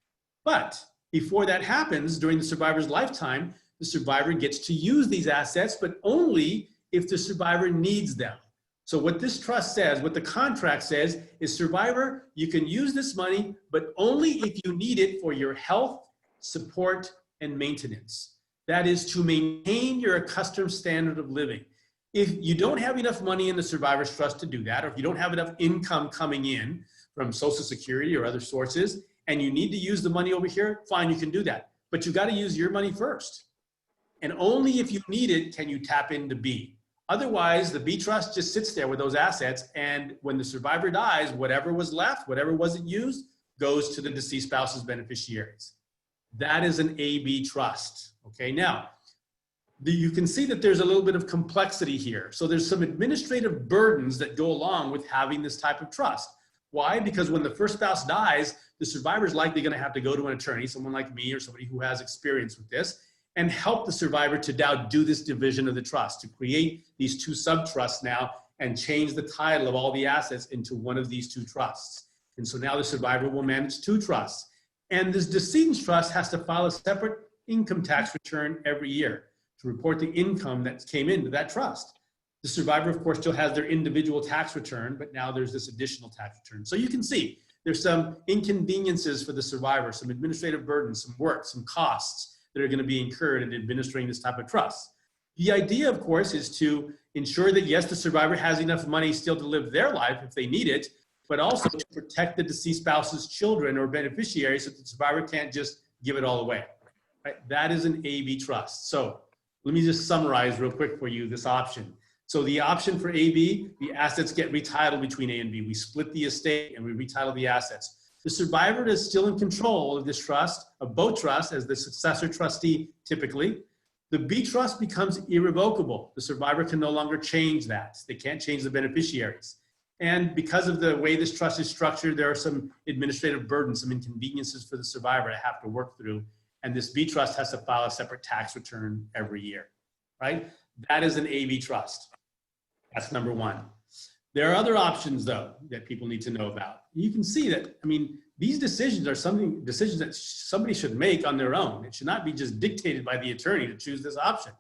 But before that happens, during the survivor's lifetime, the survivor gets to use these assets, but only if the survivor needs them. So what this trust says, what the contract says, is survivor, you can use this money, but only if you need it for your health, support, and maintenance. That is to maintain your accustomed standard of living. If you don't have enough money in the survivor's trust to do that, or if you don't have enough income coming in from Social Security or other sources, and you need to use the money over here, fine, you can do that. But you got to use your money first. And only if you need it can you tap into B. Otherwise, the B trust just sits there with those assets, and when the survivor dies, whatever was left, whatever wasn't used, goes to the deceased spouse's beneficiaries. That is an AB trust. Okay, now, you can see that there's a little bit of complexity here. So there's some administrative burdens that go along with having this type of trust. Why? Because when the first spouse dies, the survivor is likely going to have to go to an attorney, someone like me or somebody who has experience with this, and help the survivor to now do this division of the trust, to create these two sub-trusts now and change the title of all the assets into one of these two trusts. And so now the survivor will manage two trusts. And this decedent's trust has to file a separate income tax return every year to report the income that came into that trust. The survivor, of course, still has their individual tax return, but now there's this additional tax return. So you can see there's some inconveniences for the survivor, some administrative burdens, some work, some costs that are going to be incurred in administering this type of trust. The idea, of course, is to ensure that, yes, the survivor has enough money still to live their life if they need it, but also to protect the deceased spouse's children or beneficiaries so that the survivor can't just give it all away. Right? That is an AB trust. So let me just summarize real quick for you this option. So the option for AB, the assets get retitled between A and B. We split the estate and we retitle the assets. The survivor is still in control of this trust, of both trusts, as the successor trustee typically. The B trust becomes irrevocable. The survivor can no longer change that. They can't change the beneficiaries. And because of the way this trust is structured, there are some administrative burdens, some inconveniences for the survivor to have to work through. And this B trust has to file a separate tax return every year, right? That is an AB trust. That's number one. There are other options, though, that people need to know about. You can see that, I mean, these decisions are decisions that somebody should make on their own. It should not be just dictated by the attorney to choose this option.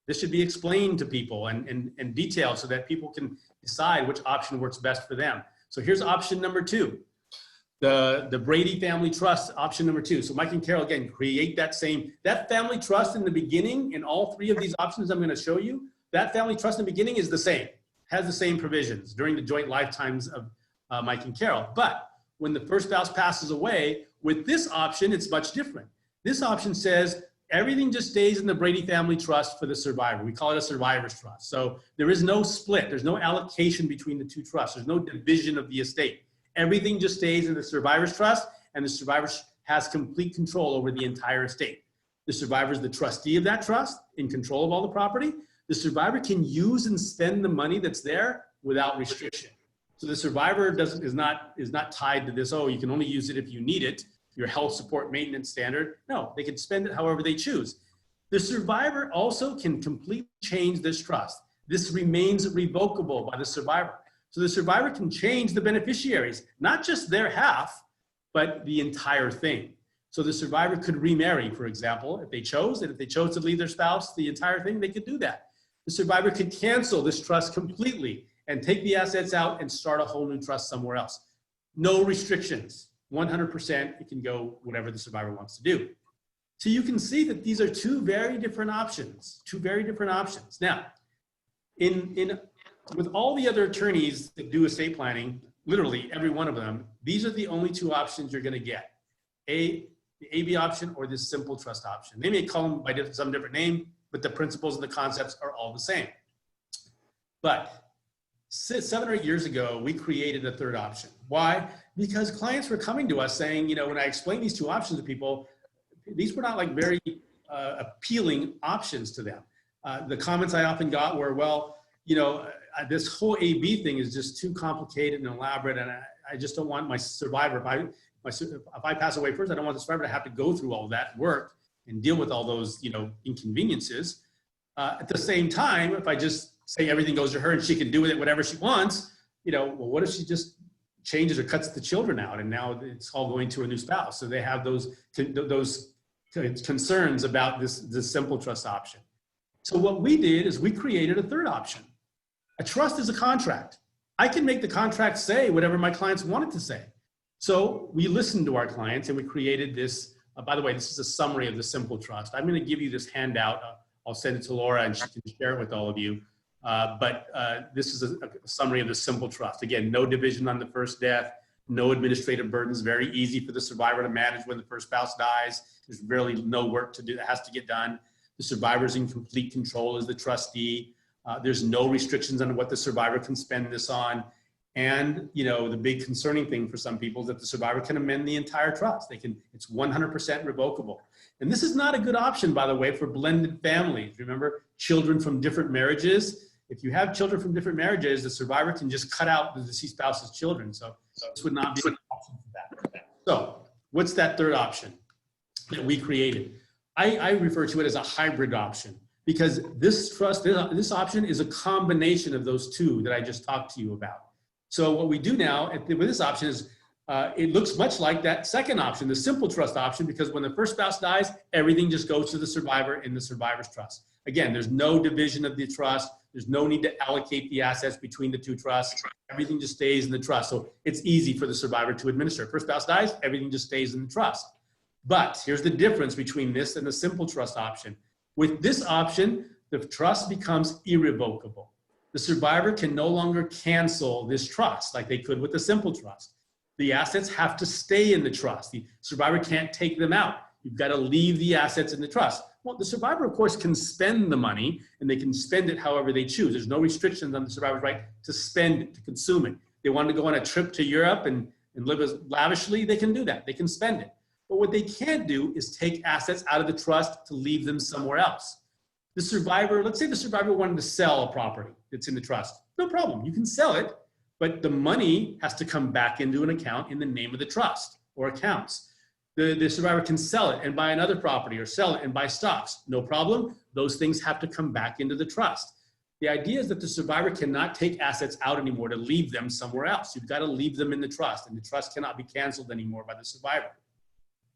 This should be explained to people and detailed so that people can decide which option works best for them. So here's option number two, the Brady family trust, option number two. So Mike and Carol, again, create that family trust in the beginning in all three of these options I'm going to show you. That family trust in the beginning is the same. Has the same provisions during the joint lifetimes of Mike and Carol. But when the first spouse passes away, with this option, it's much different. This option says everything just stays in the Brady family trust for the survivor. We call it a survivor's trust. So there is no split. There's no allocation between the two trusts. There's no division of the estate. Everything just stays in the survivor's trust, and the survivor has complete control over the entire estate. The survivor is the trustee of that trust, in control of all the property. The survivor can use and spend the money that's there without restriction. So the survivor is not tied to this, oh, you can only use it if you need it, your health support maintenance standard. No, they can spend it however they choose. The survivor also can completely change this trust. This remains revocable by the survivor. So the survivor can change the beneficiaries, not just their half, but the entire thing. So the survivor could remarry, for example, if they chose, and if they chose to leave their spouse the entire thing, they could do that. The survivor could cancel this trust completely and take the assets out and start a whole new trust somewhere else. No restrictions, 100%, it can go whatever the survivor wants to do. So you can see that these are two very different options, Now, with all the other attorneys that do estate planning, literally every one of them, these are the only two options you're gonna get. The AB option or this simple trust option. They may call them by some different name, but the principles and the concepts are all the same. But 7 or 8 years ago, we created a third option. Why? Because clients were coming to us saying, you know, when I explained these two options to people, these were not like very appealing options to them. The comments I often got were, well, you know, this whole AB thing is just too complicated and elaborate, and I just don't want my survivor, if I pass away first, I don't want the survivor to have to go through all that work and deal with all those, you know, inconveniences. At the same time, if I just say everything goes to her and she can do with it whatever she wants, you know, well, what if she just changes or cuts the children out, and now it's all going to a new spouse. So they have those concerns about this simple trust option. So what we did is we created a third option. A trust is a contract. I can make the contract say whatever my clients want it to say. So we listened to our clients and we created this. By the way, this is a summary of the simple trust. I'm going to give you this handout. I'll send it to Laura and she can share it with all of you. But this is a summary of the simple trust. Again, no division on the first death, no administrative burdens, very easy for the survivor to manage when the first spouse dies. There's really no work to do that has to get done. The survivor's in complete control as the trustee. There's no restrictions on what the survivor can spend this on. And, you know, the big concerning thing for some people is that the survivor can amend the entire trust. It's 100% revocable. And this is not a good option, by the way, for blended families. Remember, children from different marriages. If you have children from different marriages, the survivor can just cut out the deceased spouse's children. So this would not be an option for that. So what's that third option that we created? I refer to it as a hybrid option, because this option is a combination of those two that I just talked to you about. So what we do now with this option is it looks much like that second option, the simple trust option, because when the first spouse dies, everything just goes to the survivor in the survivor's trust. Again, there's no division of the trust. There's no need to allocate the assets between the two trusts. Everything just stays in the trust. So it's easy for the survivor to administer. First spouse dies, everything just stays in the trust. But here's the difference between this and the simple trust option. With this option, the trust becomes irrevocable. The survivor can no longer cancel this trust like they could with the simple trust. The assets have to stay in the trust. The survivor can't take them out. You've got to leave the assets in the trust. Well, the survivor, of course, can spend the money, and they can spend it however they choose. There's no restrictions on the survivor's right to spend it, to consume it. They want to go on a trip to Europe and live as lavishly, they can do that. They can spend it. But what they can't do is take assets out of the trust to leave them somewhere else. The survivor, let's say the survivor wanted to sell a property that's in the trust. No problem, you can sell it, but the money has to come back into an account in the name of the trust or accounts. The survivor can sell it and buy another property, or sell it and buy stocks. No problem, those things have to come back into the trust. The idea is that the survivor cannot take assets out anymore to leave them somewhere else. You've got to leave them in the trust, and the trust cannot be canceled anymore by the survivor.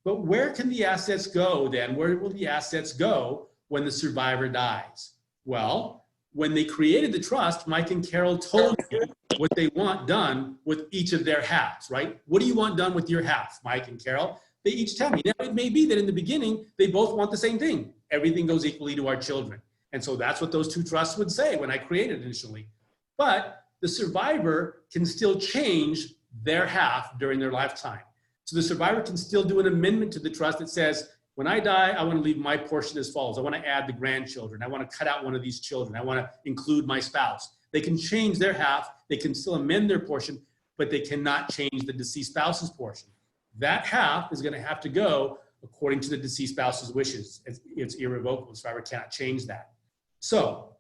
But where can the assets go then? Where will the assets go when the survivor dies? Well, when they created the trust, Mike and Carol told you what they want done with each of their halves, right? What do you want done with your half, Mike and Carol? They each tell me. Now, it may be that in the beginning, they both want the same thing. Everything goes equally to our children. And so that's what those two trusts would say when I created initially. But the survivor can still change their half during their lifetime. So the survivor can still do an amendment to the trust that says, when I die, I want to leave my portion as follows. I want to add the grandchildren. I want to cut out one of these children. I want to include my spouse. They can change their half. They can still amend their portion, but they cannot change the deceased spouse's portion. That half is going to have to go according to the deceased spouse's wishes. It's irrevocable. The survivor cannot change that. So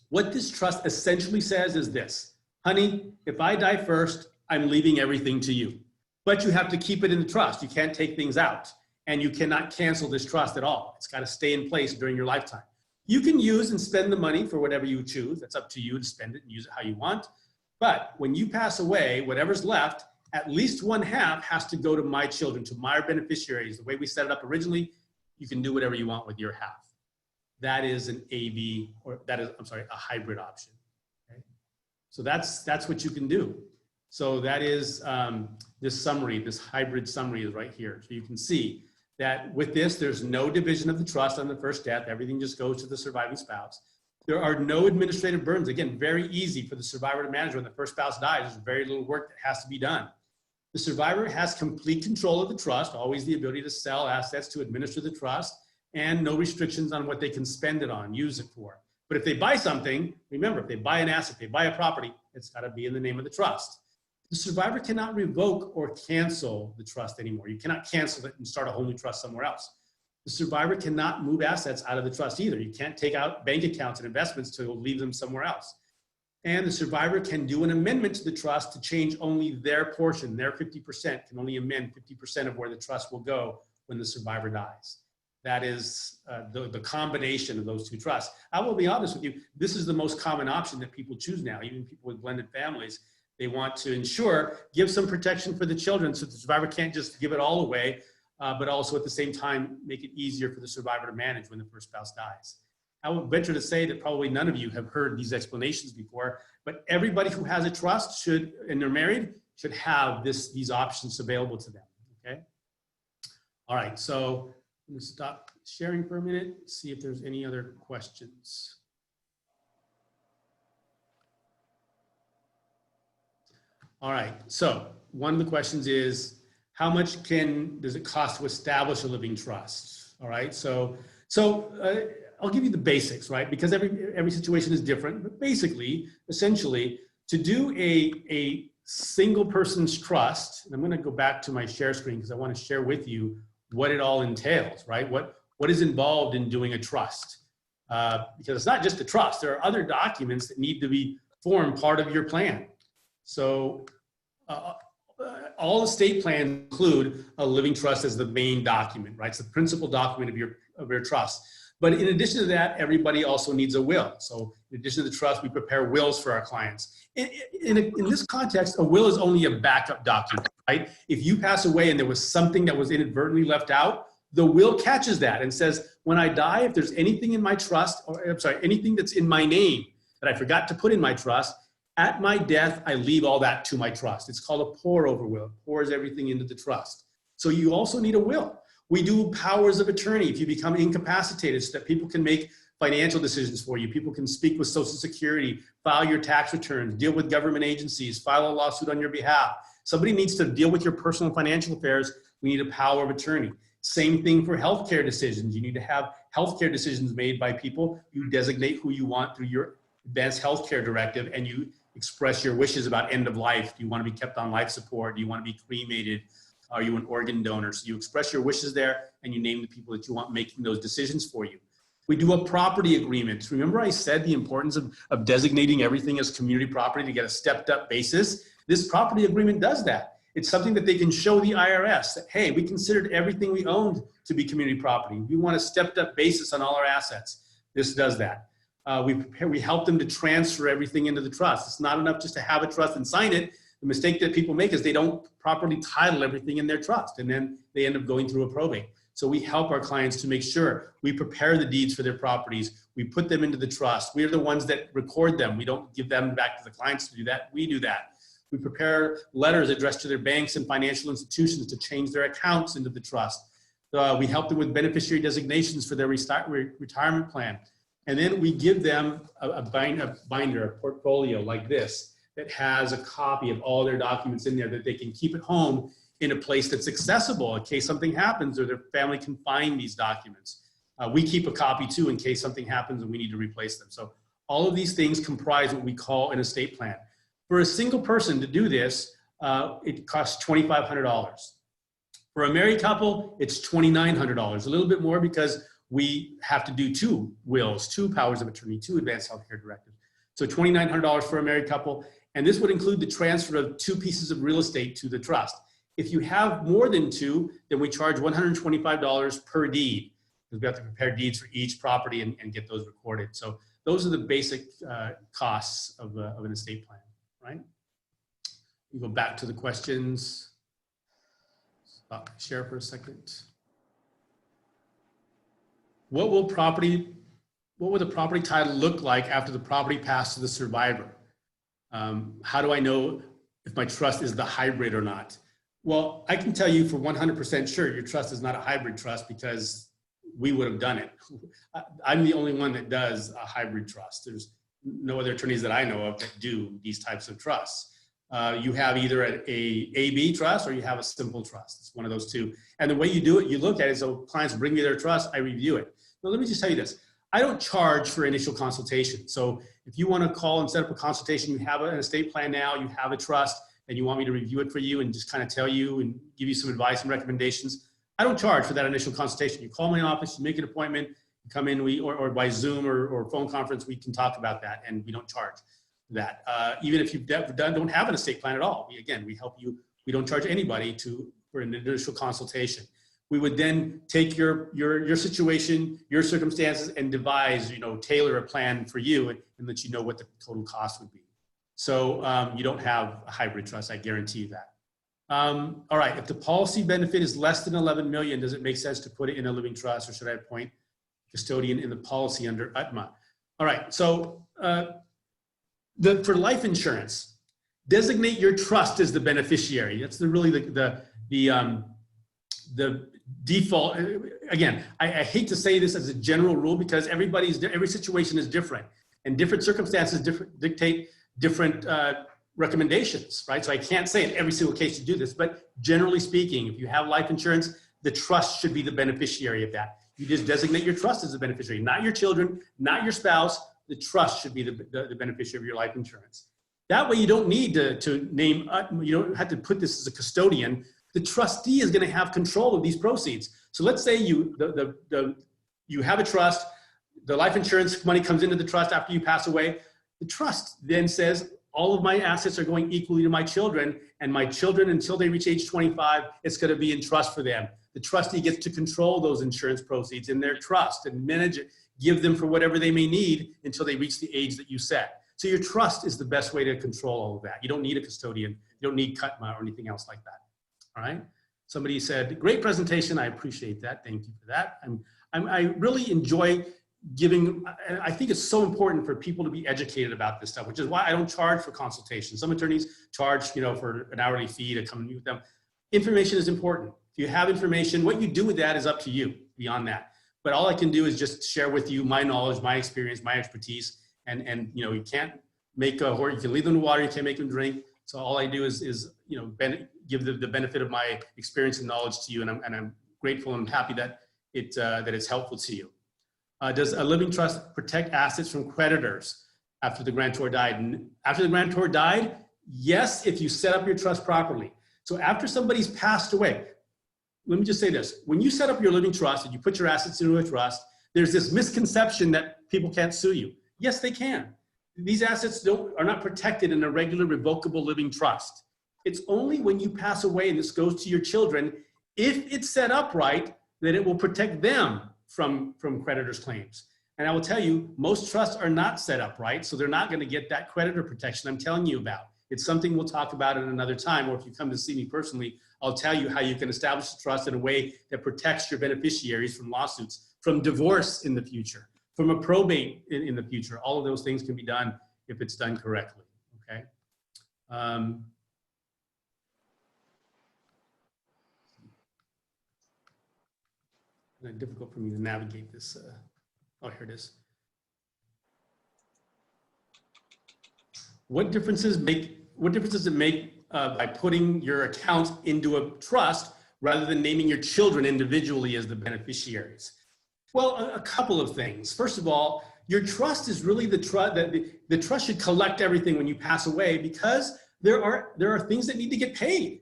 what this trust essentially says is this: honey, if I die first, I'm leaving everything to you. But you have to keep it in the trust. You can't take things out, and you cannot cancel this trust at all. It's got to stay in place during your lifetime. You can use and spend the money for whatever you choose. That's up to you to spend it and use it how you want. But when you pass away, whatever's left, at least one half has to go to my children, to my beneficiaries. The way we set it up originally, you can do whatever you want with your half. That is an AV, or a hybrid option. Okay? So that's what you can do. So that is this summary, this hybrid summary is right here. So you can see that with this, there's no division of the trust on the first death. Everything just goes to the surviving spouse. There are no administrative burdens. Again, very easy for the survivor to manage. When the first spouse dies, there's very little work that has to be done. The survivor has complete control of the trust, always the ability to sell assets to administer the trust, and no restrictions on what they can spend it on, use it for. But if they buy something, remember, if they buy an asset, they buy a property, it's got to be in the name of the trust. The survivor cannot revoke or cancel the trust anymore. You cannot cancel it and start a whole new trust somewhere else. The survivor cannot move assets out of the trust either. You can't take out bank accounts and investments to leave them somewhere else. And the survivor can do an amendment to the trust to change only their portion. Their 50% can only amend 50% of where the trust will go when the survivor dies. That is the combination of those two trusts. I will be honest with you, this is the most common option that people choose now, even people with blended families. They want to ensure, give some protection for the children so the survivor can't just give it all away, but also at the same time, make it easier for the survivor to manage when the first spouse dies. I would venture to say that probably none of you have heard these explanations before, but everybody who has a trust should, and they're married, should have these options available to them, okay? All right, so I'm gonna stop sharing for a minute, see if there's any other questions. All right, so one of the questions is, how much does it cost to establish a living trust? All right, so I'll give you the basics, right? Because every situation is different, but basically, essentially, to do a single person's trust, and I'm gonna go back to my share screen because I wanna share with you what it all entails, right? What is involved in doing a trust? Because it's not just the trust, there are other documents that need to be form part of your plan. So all estate plans include a living trust as the main document, right? It's the principal document of your trust. But in addition to that, everybody also needs a will. So in addition to the trust, we prepare wills for our clients. In this context, a will is only a backup document, right? If you pass away and there was something that was inadvertently left out, the will catches that and says, when I die, if there's anything in my trust, or I'm sorry, anything that's in my name that I forgot to put in my trust, at my death, I leave all that to my trust. It's called a pour over will. It pours everything into the trust. So you also need a will. We do powers of attorney if you become incapacitated so that people can make financial decisions for you. People can speak with Social Security, file your tax returns, deal with government agencies, file a lawsuit on your behalf. Somebody needs to deal with your personal financial affairs. We need a power of attorney. Same thing for healthcare decisions. You need to have healthcare decisions made by people. You designate who you want through your advanced healthcare directive, and you express your wishes about end of life. Do you want to be kept on life support? Do you want to be cremated? Are you an organ donor? So you express your wishes there and you name the people that you want making those decisions for you. We do a property agreement. Remember I said the importance of designating everything as community property to get a stepped up basis? This property agreement does that. It's something that they can show the IRS that, hey, we considered everything we owned to be community property. We want a stepped up basis on all our assets. This does that. We help them to transfer everything into the trust. It's not enough just to have a trust and sign it. The mistake that people make is they don't properly title everything in their trust, and then they end up going through a probate. So we help our clients to make sure we prepare the deeds for their properties. We put them into the trust. We are the ones that record them. We don't give them back to the clients to do that. We do that. We prepare letters addressed to their banks and financial institutions to change their accounts into the trust. We help them with beneficiary designations for their retirement plan. And then we give them a binder, a portfolio like this that has a copy of all their documents in there that they can keep at home in a place that's accessible in case something happens or their family can find these documents. We keep a copy too in case something happens and we need to replace them. So all of these things comprise what we call an estate plan. For a single person to do this, it costs $2,500. For a married couple, it's $2,900, a little bit more because we have to do 2 wills, 2 powers of attorney, 2 advanced healthcare directives. So $2,900 for a married couple. And this would include the transfer of 2 pieces of real estate to the trust. If you have more than 2, then we charge $125 per deed, because we have to prepare deeds for each property and get those recorded. So those are the basic costs of an estate plan, right? We go back to the questions. Stop share for a second. What will the property title look like after the property passed to the survivor? How do I know if my trust is the hybrid or not? Well, I can tell you for 100% sure your trust is not a hybrid trust because we would have done it. I'm the only one that does a hybrid trust. There's no other attorneys that I know of that do these types of trusts. You have either a AB trust or you have a simple trust. It's one of those 2. And the way you do it, you look at it, so clients bring me their trust, I review it. Now, let me just tell you this. I don't charge for initial consultation. So if you want to call and set up a consultation, you have an estate plan now, you have a trust, and you want me to review it for you and just kind of tell you and give you some advice and recommendations, I don't charge for that initial consultation. You call my office, you make an appointment, you come in, or by Zoom or phone conference, we can talk about that, and we don't charge that. Even if you don't have an estate plan at all, we help you. We don't charge anybody for an initial consultation. We would then take your situation, your circumstances, and devise, tailor a plan for you and let you know what the total cost would be. So you don't have a hybrid trust, I guarantee you that. All right, if the policy benefit is less than 11 million, does it make sense to put it in a living trust, or should I appoint custodian in the policy under UTMA? All right, so for life insurance, designate your trust as the beneficiary. That's really the default. Again, I hate to say this as a general rule because every situation is different, and different circumstances dictate different recommendations, right? So I can't say in every single case to do this, but generally speaking, if you have life insurance, the trust should be the beneficiary of that. You just designate your trust as the beneficiary, not your children, not your spouse. The trust should be the beneficiary of your life insurance. That way you don't need to name, you don't have to put this as a custodian. The trustee is going to have control of these proceeds. So let's say you have a trust, the life insurance money comes into the trust after you pass away. The trust then says, all of my assets are going equally to my children, and my children, until they reach age 25, it's going to be in trust for them. The trustee gets to control those insurance proceeds in their trust and manage it, give them for whatever they may need until they reach the age that you set. So your trust is the best way to control all of that. You don't need a custodian. You don't need CUTMA or anything else like that. All right. Somebody said, great presentation. I appreciate that. Thank you for that. I really enjoy giving, I think it's so important for people to be educated about this stuff, which is why I don't charge for consultation. Some attorneys charge, for an hourly fee to come and meet with them. Information is important. If you have information, what you do with that is up to you beyond that. But all I can do is just share with you my knowledge, my experience, my expertise. And you can't make a horse, you can lead them to water, you can't make them drink. So all I do is give the benefit of my experience and knowledge to you. And I'm grateful and happy that it's helpful to you. Does a living trust protect assets from creditors after the grantor died? After the grantor died, yes, if you set up your trust properly. So after somebody's passed away, let me just say this. When you set up your living trust and you put your assets into a trust, there's this misconception that people can't sue you. Yes, they can. These assets are not protected in a regular revocable living trust. It's only when you pass away and this goes to your children, if it's set up right, that it will protect them from creditors' claims. And I will tell you, most trusts are not set up right, so they're not going to get that creditor protection I'm telling you about. It's something we'll talk about at another time, or if you come to see me personally, I'll tell you how you can establish a trust in a way that protects your beneficiaries from lawsuits, from divorce in the future, from a probate in the future. All of those things can be done if it's done correctly, okay? Difficult for me to navigate this. Oh, here it is. What difference does it make by putting your account into a trust rather than naming your children individually as the beneficiaries? Well, a couple of things. First of all, your trust is really the trust. The trust should collect everything when you pass away, because there are things that need to get paid.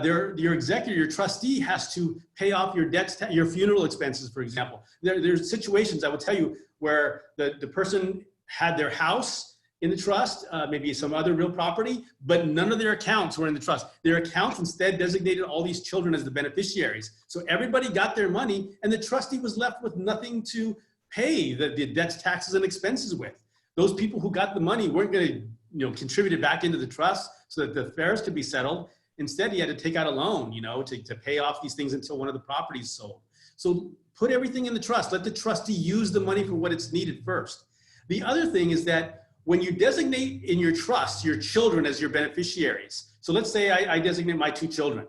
Your executor, your trustee has to pay off your debts, your funeral expenses, for example. There's situations, I will tell you, where the person had their house in the trust, maybe some other real property, but none of their accounts were in the trust. Their accounts instead designated all these children as the beneficiaries. So everybody got their money, and the trustee was left with nothing to pay the debts, taxes, and expenses with. Those people who got the money weren't going to contribute it back into the trust so that the affairs could be settled. Instead, he had to take out a loan, to pay off these things until one of the properties sold. So put everything in the trust. Let the trustee use the money for what it's needed first. The other thing is that when you designate in your trust your children as your beneficiaries, so let's say I designate my 2 children,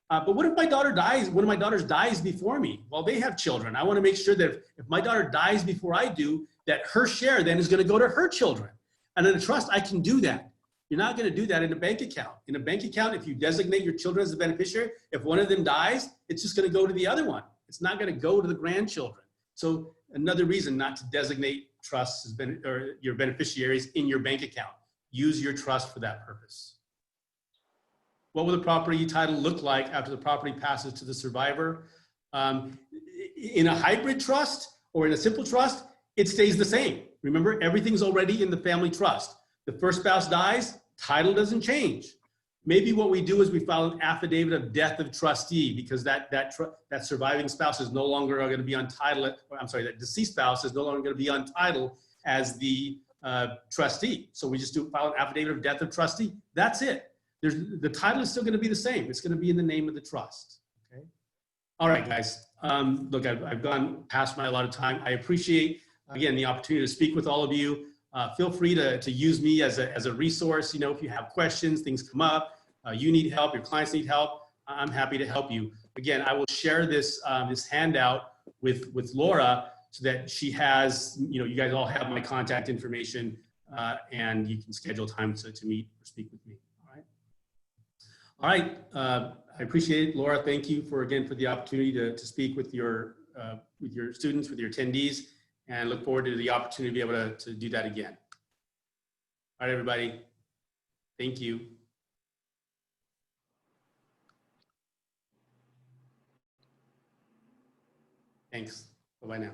but what if my daughter dies? One of my daughters dies before me. Well, they have children. I want to make sure that if my daughter dies before I do, that her share then is going to go to her children. And in a trust, I can do that. You're not going to do that in a bank account. In a bank account, if you designate your children as the beneficiary, if one of them dies, it's just going to go to the other one. It's not going to go to the grandchildren. So another reason not to designate trusts as or your beneficiaries in your bank account. Use your trust for that purpose. What will the property title look like after the property passes to the survivor? In a hybrid trust or in a simple trust, it stays the same. Remember, everything's already in the family trust. The first spouse dies, title doesn't change. Maybe what we do is we file an affidavit of death of trustee, because that surviving spouse is no longer going to be on title, or I'm sorry, that deceased spouse is no longer going to be on title as the trustee. So we just file an affidavit of death of trustee. That's it. The title is still going to be the same. It's going to be in the name of the trust. Okay. All right, guys. Look, I've gone past my allotted time. I appreciate, again, the opportunity to speak with all of you. Feel free to use me as a resource. If you have questions, things come up, you need help, your clients need help, I'm happy to help you. Again, I will share this handout with Laura so that she has, you guys all have my contact information, and you can schedule time to meet or speak with me. All right. I appreciate it, Laura. Thank you for the opportunity to speak with your students, with your attendees, and look forward to the opportunity to be able to do that again. All right, everybody. Thank you. Thanks. Bye-bye now.